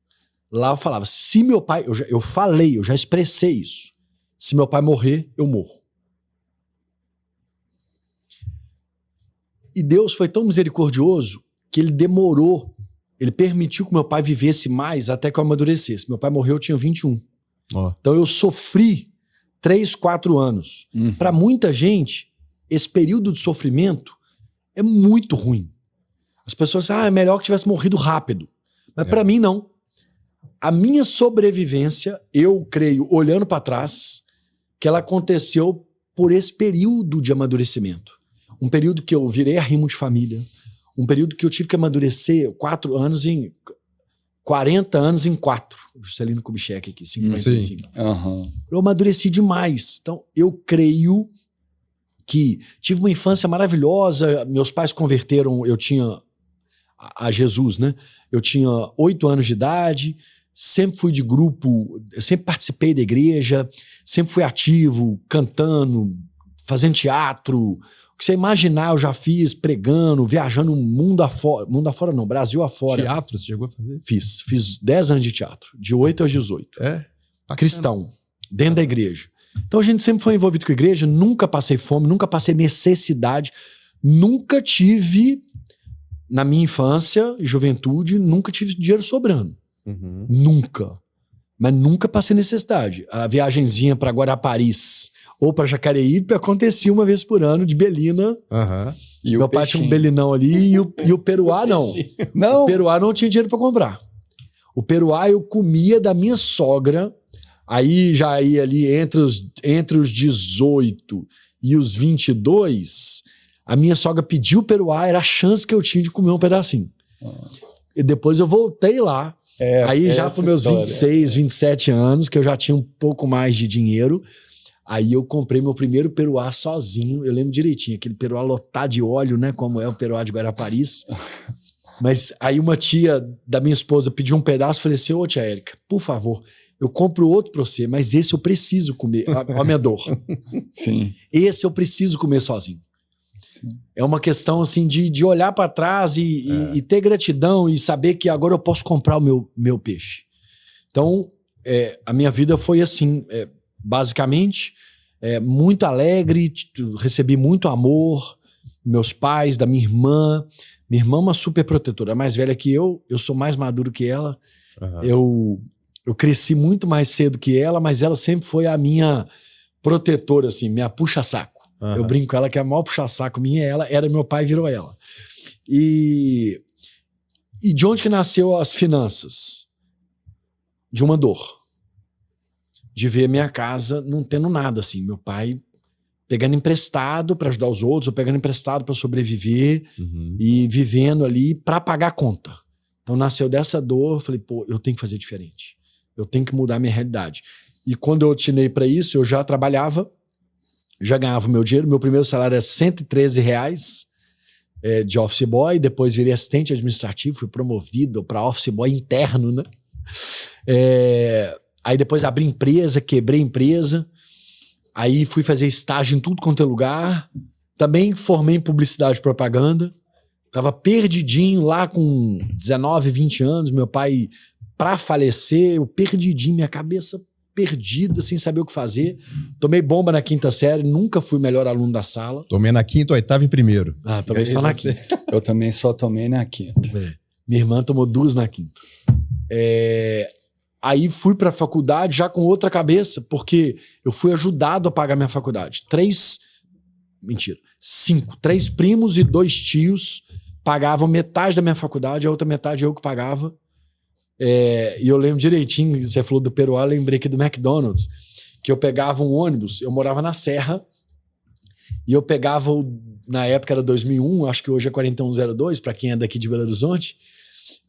Lá eu falava, se meu pai... Eu já expressei isso. Se meu pai morrer, eu morro. E Deus foi tão misericordioso que ele demorou, ele permitiu que meu pai vivesse mais até que eu amadurecesse. Meu pai morreu, eu tinha 21. Oh. Então eu sofri 3, 4 anos. Uhum. Para muita gente, esse período de sofrimento é muito ruim. As pessoas dizem, é melhor que tivesse morrido rápido. Mas para mim, não. A minha sobrevivência, eu creio, olhando para trás, que ela aconteceu por esse período de amadurecimento. Um período que eu virei arrimo de família. Um período que eu tive que amadurecer 40 anos em 4. Juscelino Kubitschek aqui, 55. Uhum. Eu amadureci demais. Então, eu creio que tive uma infância maravilhosa. Meus pais converteram, eu tinha a Jesus, né? Eu tinha 8 anos de idade, sempre fui de grupo, sempre participei da igreja, sempre fui ativo, cantando, fazendo teatro. O que você imaginar eu já fiz, pregando, viajando mundo afora. Mundo afora não, Brasil afora. Teatro, você chegou a fazer? Fiz 10 anos de teatro, de 8 aos 18. Cristão, dentro da igreja. Então a gente sempre foi envolvido com a igreja, nunca passei fome, nunca passei necessidade, nunca tive, na minha infância e juventude, nunca tive dinheiro sobrando. Uhum. Nunca. Mas nunca passei necessidade. A viagenzinha para Guaraparis ou para Jacareí acontecia uma vez por ano, de Belina. Uhum. E meu pai tinha um belinão ali e o peruá não. Não. O peruá não tinha dinheiro para comprar. O peruá eu comia da minha sogra, aí já ia ali entre os 18 e os 22, a minha sogra pediu o peruá, era a chance que eu tinha de comer um pedacinho. E depois eu voltei lá, aí já para meus 26, 27 anos, que eu já tinha um pouco mais de dinheiro, aí eu comprei meu primeiro peruá sozinho, eu lembro direitinho, aquele peruá lotado de óleo, né, como é o peruá de Guaraparis. Mas aí uma tia da minha esposa pediu um pedaço, falei assim, ô tia Érica, por favor, eu compro outro para você, mas esse eu preciso comer. Olha a minha dor. Sim. Esse eu preciso comer sozinho. Sim. É uma questão assim de olhar para trás e ter gratidão e saber que agora eu posso comprar o meu peixe. Então, a minha vida foi assim, basicamente, muito alegre, recebi muito amor, meus pais, da minha irmã. Minha irmã é uma super protetora, mais velha que eu sou mais maduro que ela. Uhum. Eu cresci muito mais cedo que ela, mas ela sempre foi a minha protetora, assim, minha puxa-saco. Uhum. Eu brinco com ela que a maior puxa-saco minha é ela, era meu pai, virou ela. E de onde que nasceu as finanças? De uma dor. De ver minha casa não tendo nada, assim. Meu pai pegando emprestado para ajudar os outros, ou pegando emprestado para sobreviver e vivendo ali para pagar a conta. Então nasceu dessa dor, eu falei, pô, eu tenho que fazer diferente. Eu tenho que mudar a minha realidade. E quando eu atinei para isso, eu já trabalhava, já ganhava o meu dinheiro, meu primeiro salário era R$113 de office boy, depois virei assistente administrativo, fui promovido para office boy interno, né? Aí depois abri empresa, quebrei empresa, aí fui fazer estágio em tudo quanto é lugar, também formei em publicidade e propaganda, tava perdidinho lá com 19, 20 anos, meu pai para falecer, eu perdidinho, minha cabeça perdida, sem saber o que fazer. Tomei bomba na 5ª série, nunca fui o melhor aluno da sala. Tomei na 5ª, 8ª e 1º. Ah, tomei só na 5ª. Eu também só tomei na 5ª. Minha irmã tomou 2 na 5ª. Aí fui para a faculdade já com outra cabeça, porque eu fui ajudado a pagar minha faculdade. 5. 3 primos e 2 tios pagavam metade da minha faculdade, a outra metade eu que pagava. E eu lembro direitinho, você falou do Peruá, lembrei aqui do McDonald's, que eu pegava um ônibus, eu morava na Serra, e eu pegava, na época era 2001, acho que hoje é 4102, para quem é daqui de Belo Horizonte,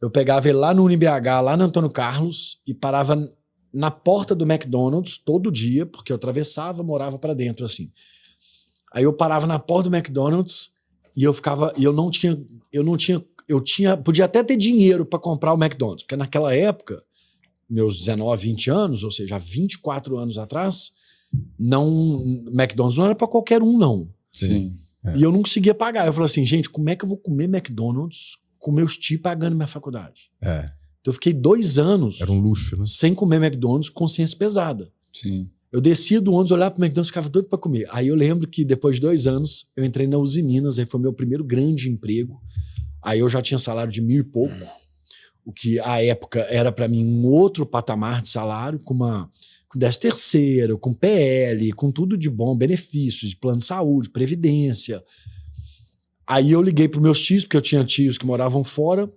eu pegava ele lá no UniBH, lá no Antônio Carlos, e parava na porta do McDonald's todo dia, porque eu atravessava, morava para dentro, assim. Aí eu parava na porta do McDonald's e eu ficava, e podia até ter dinheiro para comprar o McDonald's, porque naquela época, meus 19, 20 anos, ou seja, 24 anos atrás, McDonald's não era para qualquer um, não. Sim. E eu não conseguia pagar. Eu falei assim, gente, como é que eu vou comer McDonald's com meus tios pagando minha faculdade? Então eu fiquei 2 anos era um luxo, né? sem comer McDonald's, consciência pesada. Sim. Eu descia do ônibus, olhava pro McDonald's, ficava doido para comer. Aí eu lembro que depois de 2 anos, eu entrei na Uzi Minas, aí foi meu primeiro grande emprego. Aí eu já tinha salário de 1.000 e pouco, o que à época era para mim um outro patamar de salário, com 10º, com PL, com tudo de bom, benefícios, de plano de saúde, previdência. Aí eu liguei para meus tios, porque eu tinha tios que moravam fora.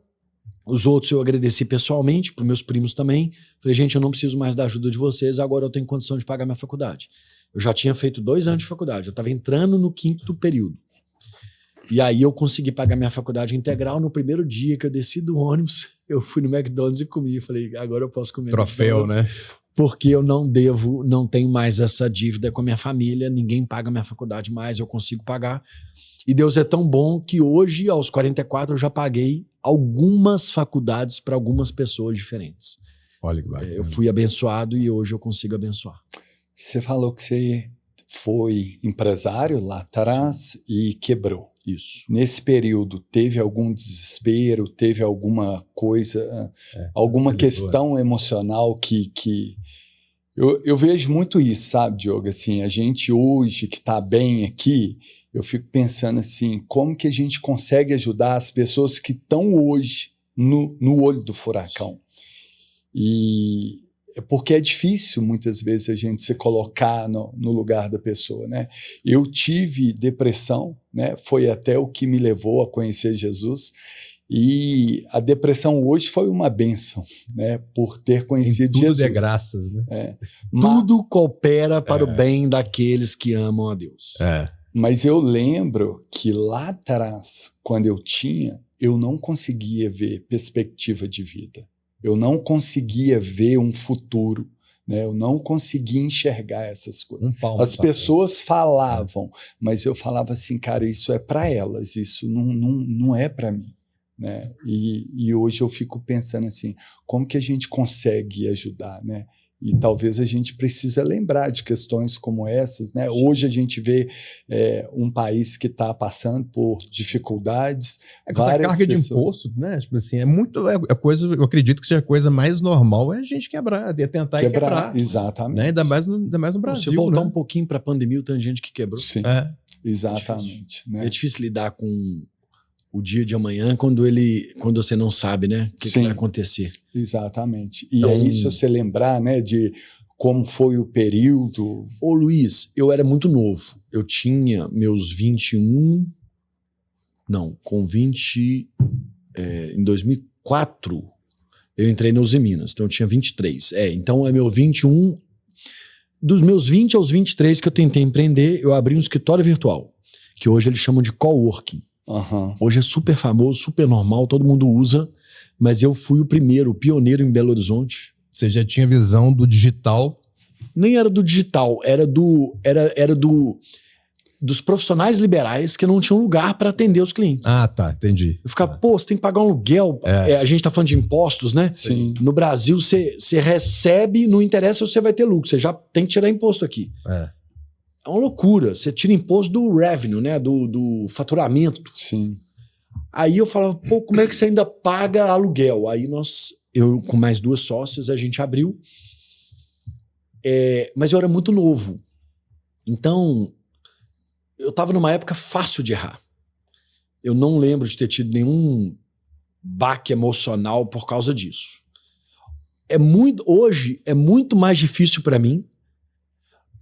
Os outros eu agradeci pessoalmente, para meus primos também. Falei, gente, eu não preciso mais da ajuda de vocês, agora eu tenho condição de pagar minha faculdade. Eu já tinha feito 2 anos de faculdade, eu estava entrando no 5º período. E aí eu consegui pagar minha faculdade integral. No primeiro dia que eu desci do ônibus, eu fui no McDonald's e comi. Falei, agora eu posso comer troféu, né? Porque eu não tenho mais essa dívida com a minha família, ninguém paga minha faculdade mais, eu consigo pagar. E Deus é tão bom que hoje, aos 44, eu já paguei algumas faculdades para algumas pessoas diferentes. Olha que bacana. Eu fui abençoado e hoje eu consigo abençoar. Você falou que você foi empresário lá atrás e quebrou. Isso. Nesse período, teve algum desespero, teve alguma coisa, alguma questão emocional que eu vejo muito isso, sabe, Diogo? Assim, a gente hoje que está bem aqui, eu fico pensando assim, como que a gente consegue ajudar as pessoas que estão hoje no olho do furacão? E porque é difícil, muitas vezes, a gente se colocar no lugar da pessoa, né? Eu tive depressão, né? Foi até o que me levou a conhecer Jesus. E a depressão hoje foi uma bênção, né? Por ter conhecido tudo Jesus. Tudo é graças, né? Tudo coopera para o bem daqueles que amam a Deus. Mas eu lembro que lá atrás, quando eu não conseguia ver perspectiva de vida. Eu não conseguia ver um futuro, né? Eu não conseguia enxergar essas coisas. As pessoas falavam, mas eu falava assim, cara, isso é para elas, isso não é para mim, né? E hoje eu fico pensando assim, como que a gente consegue ajudar, né? E talvez a gente precisa lembrar de questões como essas, né? Hoje a gente vê um país que está passando por dificuldades. Com essa carga de imposto, né? Tipo assim, coisa, eu acredito que seja a coisa mais normal a gente quebrar, tentar quebrar. Exatamente. Né? Ainda mais no Brasil. Se voltar né? um pouquinho para a pandemia, tem gente que quebrou. Sim, exatamente. É difícil lidar com o dia de amanhã quando você não sabe, né? O que vai acontecer. Exatamente. E é isso você lembrar, né, de como foi o período. Ô Luiz, eu era muito novo. Eu tinha meus 21... Não, com 20... em 2004, eu entrei na Uzi Minas. Então eu tinha 23. Então é meu 21... Dos meus 20 aos 23 que eu tentei empreender, eu abri um escritório virtual, que hoje eles chamam de coworking. Hoje é super famoso, super normal, todo mundo usa, mas eu fui o pioneiro em Belo Horizonte. Você já tinha visão do digital? Nem era do digital, era dos profissionais liberais que não tinham lugar para atender os clientes. Ah, tá, entendi. Eu ficava, você tem que pagar um aluguel. A gente tá falando de impostos, né? Sim. No Brasil, você recebe, não interessa se você vai ter lucro, você já tem que tirar imposto aqui. É uma loucura. Você tira imposto do revenue, né? Do faturamento. Sim. Aí eu falava, como é que você ainda paga aluguel? Aí eu com mais 2 sócias, a gente abriu. Mas eu era muito novo. Então, eu estava numa época fácil de errar. Eu não lembro de ter tido nenhum baque emocional por causa disso. Hoje é muito mais difícil para mim.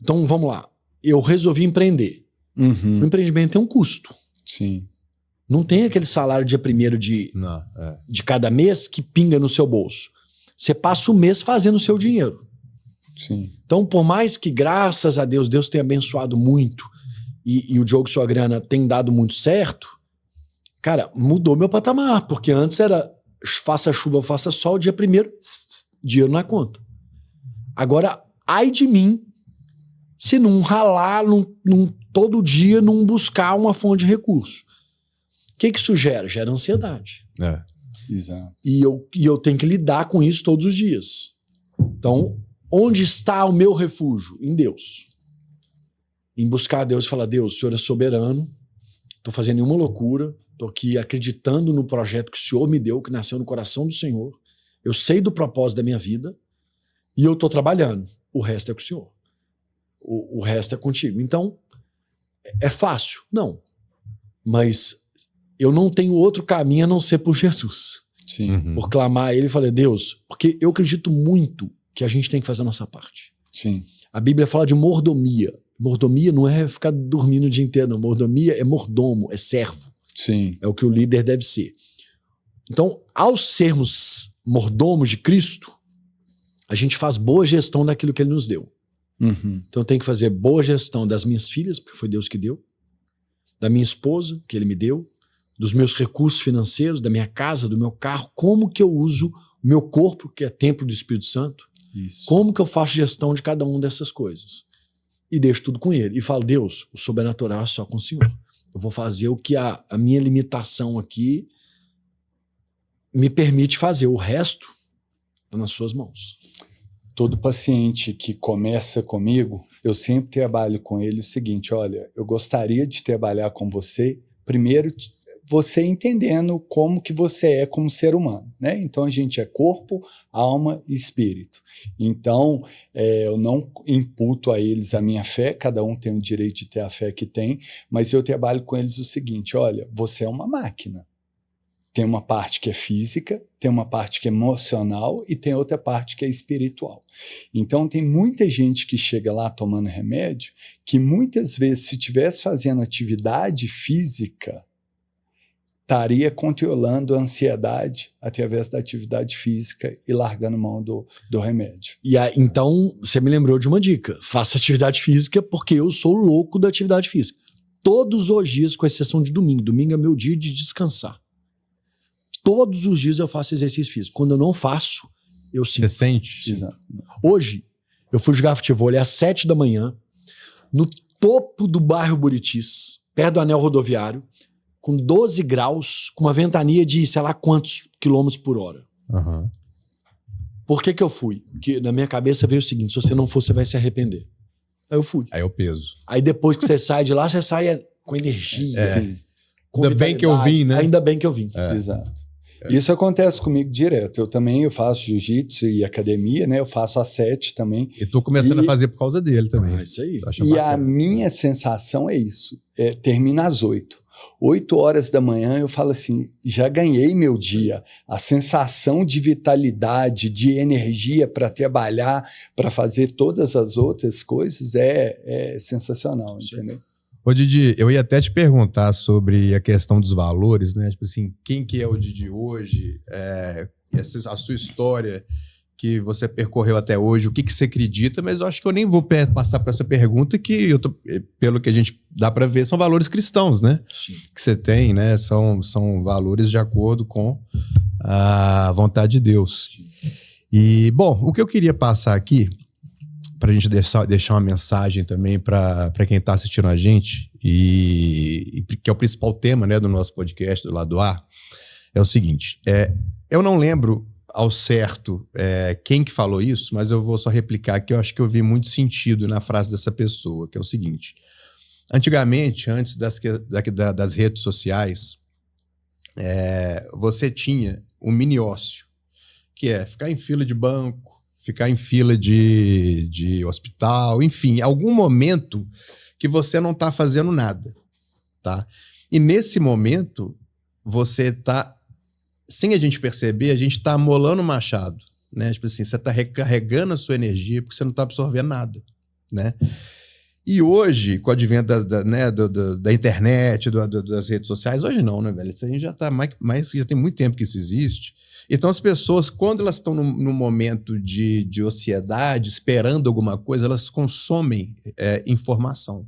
Então, vamos lá. Eu resolvi empreender. O empreendimento tem um custo. Sim. Não tem aquele salário dia 1º de cada mês que pinga no seu bolso. Você passa o mês fazendo o seu dinheiro. Sim. Então, por mais que, graças a Deus, Deus tenha abençoado muito e o Diogo Sua Grana tem dado muito certo, cara, mudou meu patamar. Porque antes era faça chuva, faça sol, dia 1º, dinheiro na conta. Agora, ai de mim, se não ralar todo dia, não buscar uma fonte de recurso. O que isso gera? Gera ansiedade. Exato. E eu tenho que lidar com isso todos os dias. Então, onde está o meu refúgio? Em Deus. Em buscar a Deus e falar, Deus, o Senhor é soberano, estou fazendo nenhuma loucura, estou aqui acreditando no projeto que o Senhor me deu, que nasceu no coração do Senhor. Eu sei do propósito da minha vida e eu estou trabalhando. O resto é com o Senhor. O resto é contigo. Então, é fácil? Não. Mas eu não tenho outro caminho a não ser por Jesus. Sim. Por clamar a Ele e falar, Deus, porque eu acredito muito que a gente tem que fazer a nossa parte. Sim. A Bíblia fala de mordomia. Mordomia não é ficar dormindo o dia inteiro, não. Mordomia é mordomo, é servo. Sim. É o que o líder deve ser. Então, ao sermos mordomos de Cristo, a gente faz boa gestão daquilo que Ele nos deu. Então eu tenho que fazer boa gestão das minhas filhas, porque foi Deus que deu, da minha esposa, que Ele me deu, dos meus recursos financeiros, da minha casa, do meu carro, como que eu uso o meu corpo, que é templo do Espírito Santo, como que eu faço gestão de cada uma dessas coisas. E deixo tudo com Ele. E falo, Deus, o sobrenatural é só com o Senhor. Eu vou fazer o que a minha limitação aqui me permite fazer. O resto está nas suas mãos. Todo paciente que começa comigo, eu sempre trabalho com ele o seguinte, olha, eu gostaria de trabalhar com você, primeiro você entendendo como que você é como ser humano, né? Então a gente é corpo, alma e espírito. Então eu não imputo a eles a minha fé, cada um tem o direito de ter a fé que tem, mas eu trabalho com eles o seguinte, olha, você é uma máquina. Tem uma parte que é física, tem uma parte que é emocional e tem outra parte que é espiritual. Então tem muita gente que chega lá tomando remédio que muitas vezes, se estivesse fazendo atividade física, estaria controlando a ansiedade através da atividade física e largando mão do remédio. Então, você me lembrou de uma dica. Faça atividade física porque eu sou louco da atividade física. Todos os dias, com exceção de domingo. Domingo é meu dia de descansar. Todos os dias eu faço exercício físico. Quando eu não faço, eu sinto. Você sente? Exato. Hoje, eu fui jogar futebol às 7 da manhã, no topo do bairro Buritis, perto do anel rodoviário, com 12 graus, com uma ventania de sei lá quantos quilômetros por hora. Por que eu fui? Porque na minha cabeça veio o seguinte, se você não for, você vai se arrepender. Aí eu fui. Aí é o peso. Aí depois que você sai de lá, você sai com energia. Sim. Com Ainda bem que eu vim, né? Ainda bem que eu vim. Exato. Isso acontece comigo direto. Eu faço jiu-jitsu e academia, né? Eu faço a 7 também. E tô começando a fazer por causa dele também. Isso aí. E a minha sensação é isso. Termina às 8. 8 horas da manhã eu falo assim, já ganhei meu dia. A sensação de vitalidade, de energia para trabalhar, para fazer todas as outras coisas é sensacional, entendeu? Ô Didi, eu ia até te perguntar sobre a questão dos valores, né? Tipo assim, quem que é o Didi hoje? A sua história que você percorreu até hoje, o que você acredita, mas eu acho que eu nem vou passar por essa pergunta que, pelo que a gente dá para ver, são valores cristãos, né? Sim. Que você tem, né? São valores de acordo com a vontade de Deus. Sim. E, bom, o que eu queria passar aqui, para a gente deixar uma mensagem também para quem está assistindo a gente, e que é o principal tema, né, do nosso podcast do Lado A, é o seguinte, eu não lembro ao certo quem que falou isso, mas eu vou só replicar que eu acho que eu vi muito sentido na frase dessa pessoa, que é o seguinte, antigamente, antes das redes sociais, você tinha um mini ócio, que é ficar em fila de banco, ficar em fila de hospital, enfim, algum momento que você não está fazendo nada, tá? E nesse momento, você está, sem a gente perceber, a gente está amolando o machado, né? Tipo assim, você está recarregando a sua energia porque você não está absorvendo nada, né? E hoje, com o advento da internet, das redes sociais, hoje não, né, velho? Isso a gente já tá já tem muito tempo que isso existe. Então as pessoas, quando elas estão num momento de ociedade, esperando alguma coisa, elas consomem informação.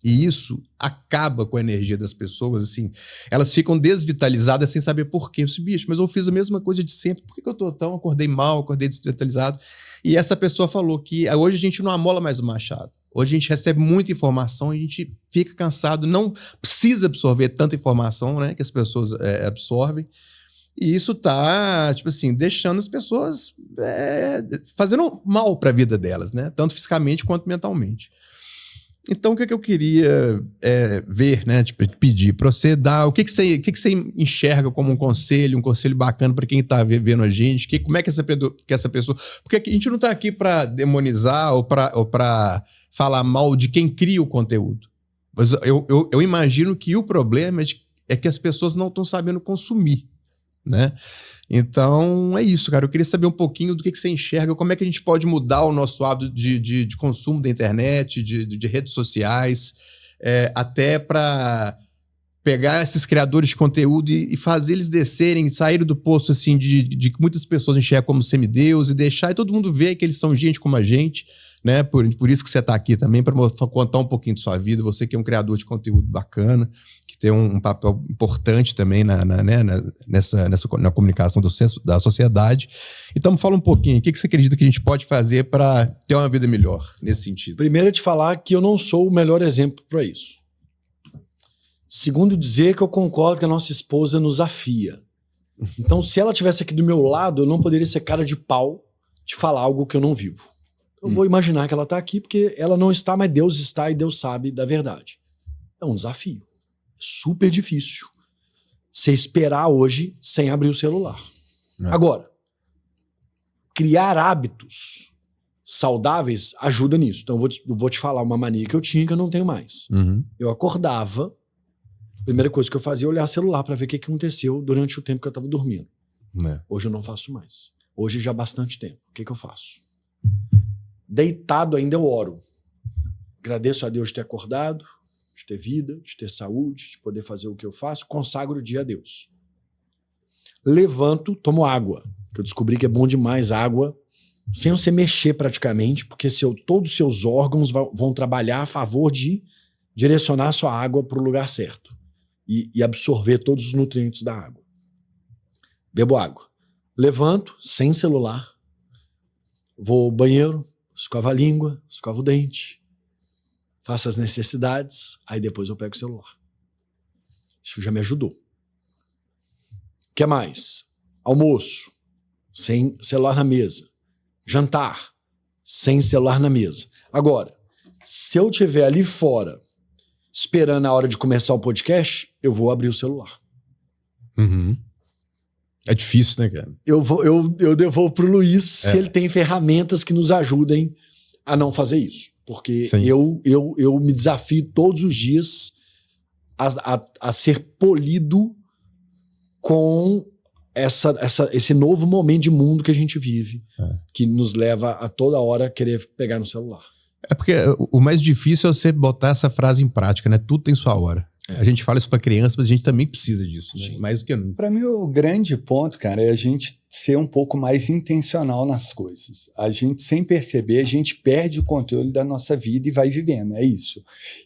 E isso acaba com a energia das pessoas, assim, elas ficam desvitalizadas sem saber por quê. Eu disse, bicho, mas eu fiz a mesma coisa de sempre, por que eu tô tão, acordei mal, acordei desvitalizado? E essa pessoa falou que hoje a gente não amola mais o machado. Hoje a gente recebe muita informação, a gente fica cansado, não precisa absorver tanta informação, né, que as pessoas absorvem. E isso tá, tipo assim, deixando as pessoas fazendo mal para a vida delas, né, tanto fisicamente quanto mentalmente. Então, o que eu queria ver, né, tipo, pedir para você dar, o que você enxerga como um conselho bacana para quem está vendo a gente, como é que essa pessoa... Porque a gente não está aqui para demonizar ou para falar mal de quem cria o conteúdo. Mas eu imagino que o problema é que as pessoas não estão sabendo consumir, né? Então, é isso, cara. Eu queria saber um pouquinho do que você enxerga, como é que a gente pode mudar o nosso hábito de consumo da internet, de redes sociais, até para pegar esses criadores de conteúdo e fazer eles descerem, saírem do posto assim, de que muitas pessoas enxergam como semideus e deixar e todo mundo ver que eles são gente como a gente, né? Por isso que você está aqui também, para contar um pouquinho de sua vida. Você que é um criador de conteúdo bacana, que tem um papel importante também na comunicação da sociedade. Então, fala um pouquinho, o que você acredita que a gente pode fazer para ter uma vida melhor nesse sentido? Primeiro, é te falar que eu não sou o melhor exemplo para isso. Segundo, dizer que eu concordo que a nossa esposa nos afia. Então, se ela estivesse aqui do meu lado, eu não poderia ser cara de pau de falar algo que eu não vivo. Eu vou imaginar que ela está aqui porque ela não está, mas Deus está e Deus sabe da verdade. É um desafio. Super difícil você esperar hoje sem abrir o celular. Agora, criar hábitos saudáveis ajuda nisso. Então eu vou te falar uma mania que eu tinha que eu não tenho mais. Eu acordava, a primeira coisa que eu fazia é olhar o celular para ver o que aconteceu durante o tempo que eu estava dormindo. Hoje eu não faço mais. Hoje já há bastante tempo. O que eu faço? Deitado ainda eu oro. Agradeço a Deus de ter acordado, de ter vida, de ter saúde, de poder fazer o que eu faço, consagro o dia a Deus. Levanto, tomo água, que eu descobri que é bom demais água, sem você mexer praticamente, porque todos os seus órgãos vão trabalhar a favor de direcionar a sua água para o lugar certo e absorver todos os nutrientes da água. Bebo água. Levanto, sem celular, vou ao banheiro, escova a língua, escova o dente, faço as necessidades, aí depois eu pego o celular. Isso já me ajudou. O que mais? Almoço, sem celular na mesa. jantar, sem celular na mesa. Agora, se eu estiver ali fora, esperando a hora de começar o podcast, eu vou abrir o celular. Uhum. É difícil, né, cara? Eu devolvo pro Luiz se ele tem ferramentas que nos ajudem a não fazer isso. Porque eu me desafio todos os dias a ser polido com esse novo momento de mundo que a gente vive, que nos leva a toda hora querer pegar no celular. É porque o mais difícil é você botar essa frase em prática, né? Tudo tem sua hora. A gente fala isso para criança, mas a gente também precisa disso, né? Mais do que nunca. Para mim, o grande ponto, cara, é a gente ser um pouco mais intencional nas coisas. A gente, sem perceber, a gente perde o controle da nossa vida e vai vivendo, é isso.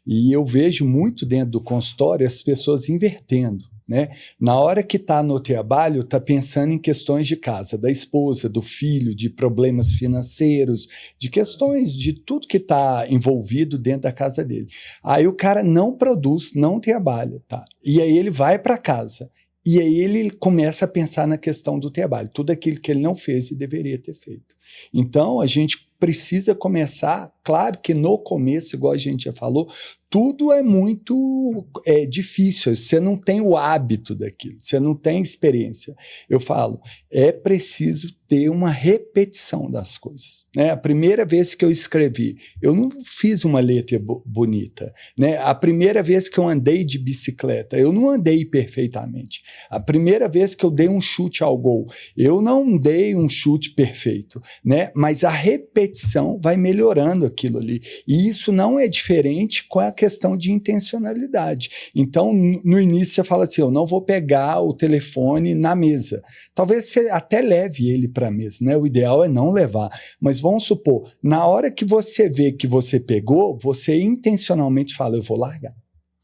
E eu vejo muito dentro do consultório as pessoas invertendo, né? Na hora que está no trabalho, está pensando em questões de casa, da esposa, do filho, de problemas financeiros, de questões de tudo que está envolvido dentro da casa dele. Aí o cara não produz, não trabalha, tá? E aí ele vai para casa. E aí ele começa a pensar na questão do trabalho, tudo aquilo que ele não fez e deveria ter feito. Então, a gente precisa começar, claro que no começo, igual a gente já falou, tudo é muito difícil, você não tem o hábito daquilo, você não tem experiência. Eu falo, é preciso ter uma repetição das coisas, né? A primeira vez que eu escrevi, eu não fiz uma letra bonita, né? A primeira vez que eu andei de bicicleta, eu não andei perfeitamente. A primeira vez que eu dei um chute ao gol, eu não dei um chute perfeito, né? Mas a repetição vai melhorando aquilo ali. E isso não é diferente com a questão de intencionalidade. Então, no início você fala assim, eu não vou pegar o telefone na mesa. Talvez você até leve ele para a mesa, né? O ideal é não levar. Mas vamos supor, na hora que você vê que você pegou, você intencionalmente fala, eu vou largar.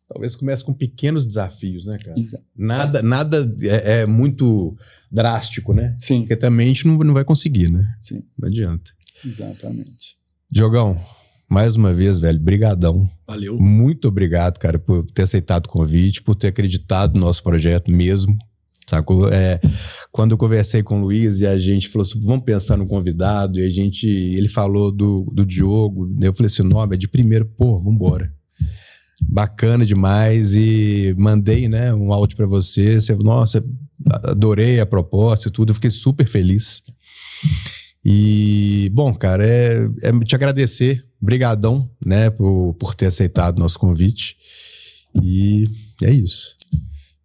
Talvez comece com pequenos desafios, né, cara? Exato. Nada é muito drástico, né? Sim. Porque também a gente não vai conseguir, né? Sim. Não adianta. Exatamente. Diogão, mais uma vez, velho, brigadão. Valeu. Muito obrigado, cara, por ter aceitado o convite, por ter acreditado no nosso projeto mesmo. Sacou? Quando eu conversei com o Luiz e a gente falou assim, vamos pensar no convidado, e ele falou do Diogo, eu falei assim, não, é de primeiro, pô, vambora. Bacana demais, e mandei, né, um áudio pra você, nossa, adorei a proposta e tudo, eu fiquei super feliz. E, bom, cara, te agradecer, brigadão, né, por ter aceitado o nosso convite, e é isso.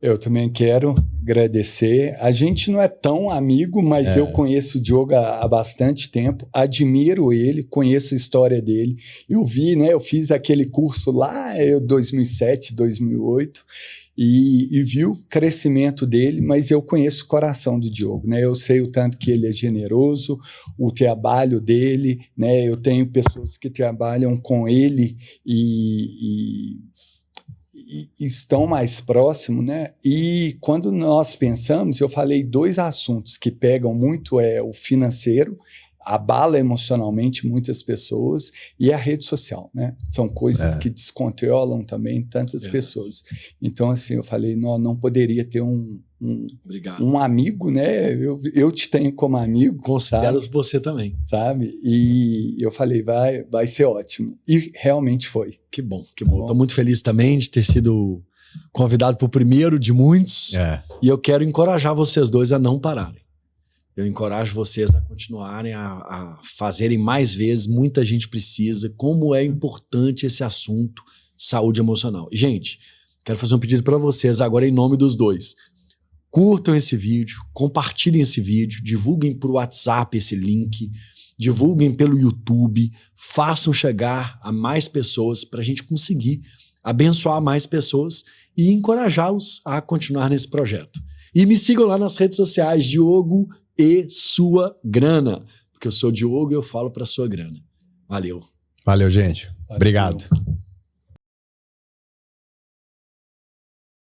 Eu também quero agradecer. A gente não é tão amigo, mas eu conheço o Diogo há bastante tempo, admiro ele, conheço a história dele. Eu vi, né? Eu fiz aquele curso lá em 2007, 2008 e vi o crescimento dele, mas eu conheço o coração do Diogo, né? Eu sei o tanto que ele é generoso, o trabalho dele, né? Eu tenho pessoas que trabalham com ele e estão mais próximos, né? E quando nós pensamos, eu falei 2 assuntos que pegam muito, o financeiro, abala emocionalmente muitas pessoas, e a rede social, né? São coisas que descontrolam também tantas pessoas. Então, assim, eu falei, não poderia ter um amigo, né? Eu te tenho como amigo. Considero você também. Sabe? E eu falei, vai ser ótimo. E realmente foi. Que bom, que bom. Estou muito feliz também de ter sido convidado para o primeiro de muitos. E eu quero encorajar vocês dois a não pararem. Eu encorajo vocês a continuarem, a fazerem mais vezes. Muita gente precisa. Como é importante esse assunto, saúde emocional. E, gente, quero fazer um pedido para vocês agora em nome dos dois. Curtam esse vídeo, compartilhem esse vídeo, divulguem por WhatsApp esse link, divulguem pelo YouTube, façam chegar a mais pessoas para a gente conseguir abençoar mais pessoas e encorajá-los a continuar nesse projeto. E me sigam lá nas redes sociais, Diogo e Sua Grana, porque eu sou o Diogo e eu falo para Sua Grana. Valeu. Valeu, gente. Obrigado.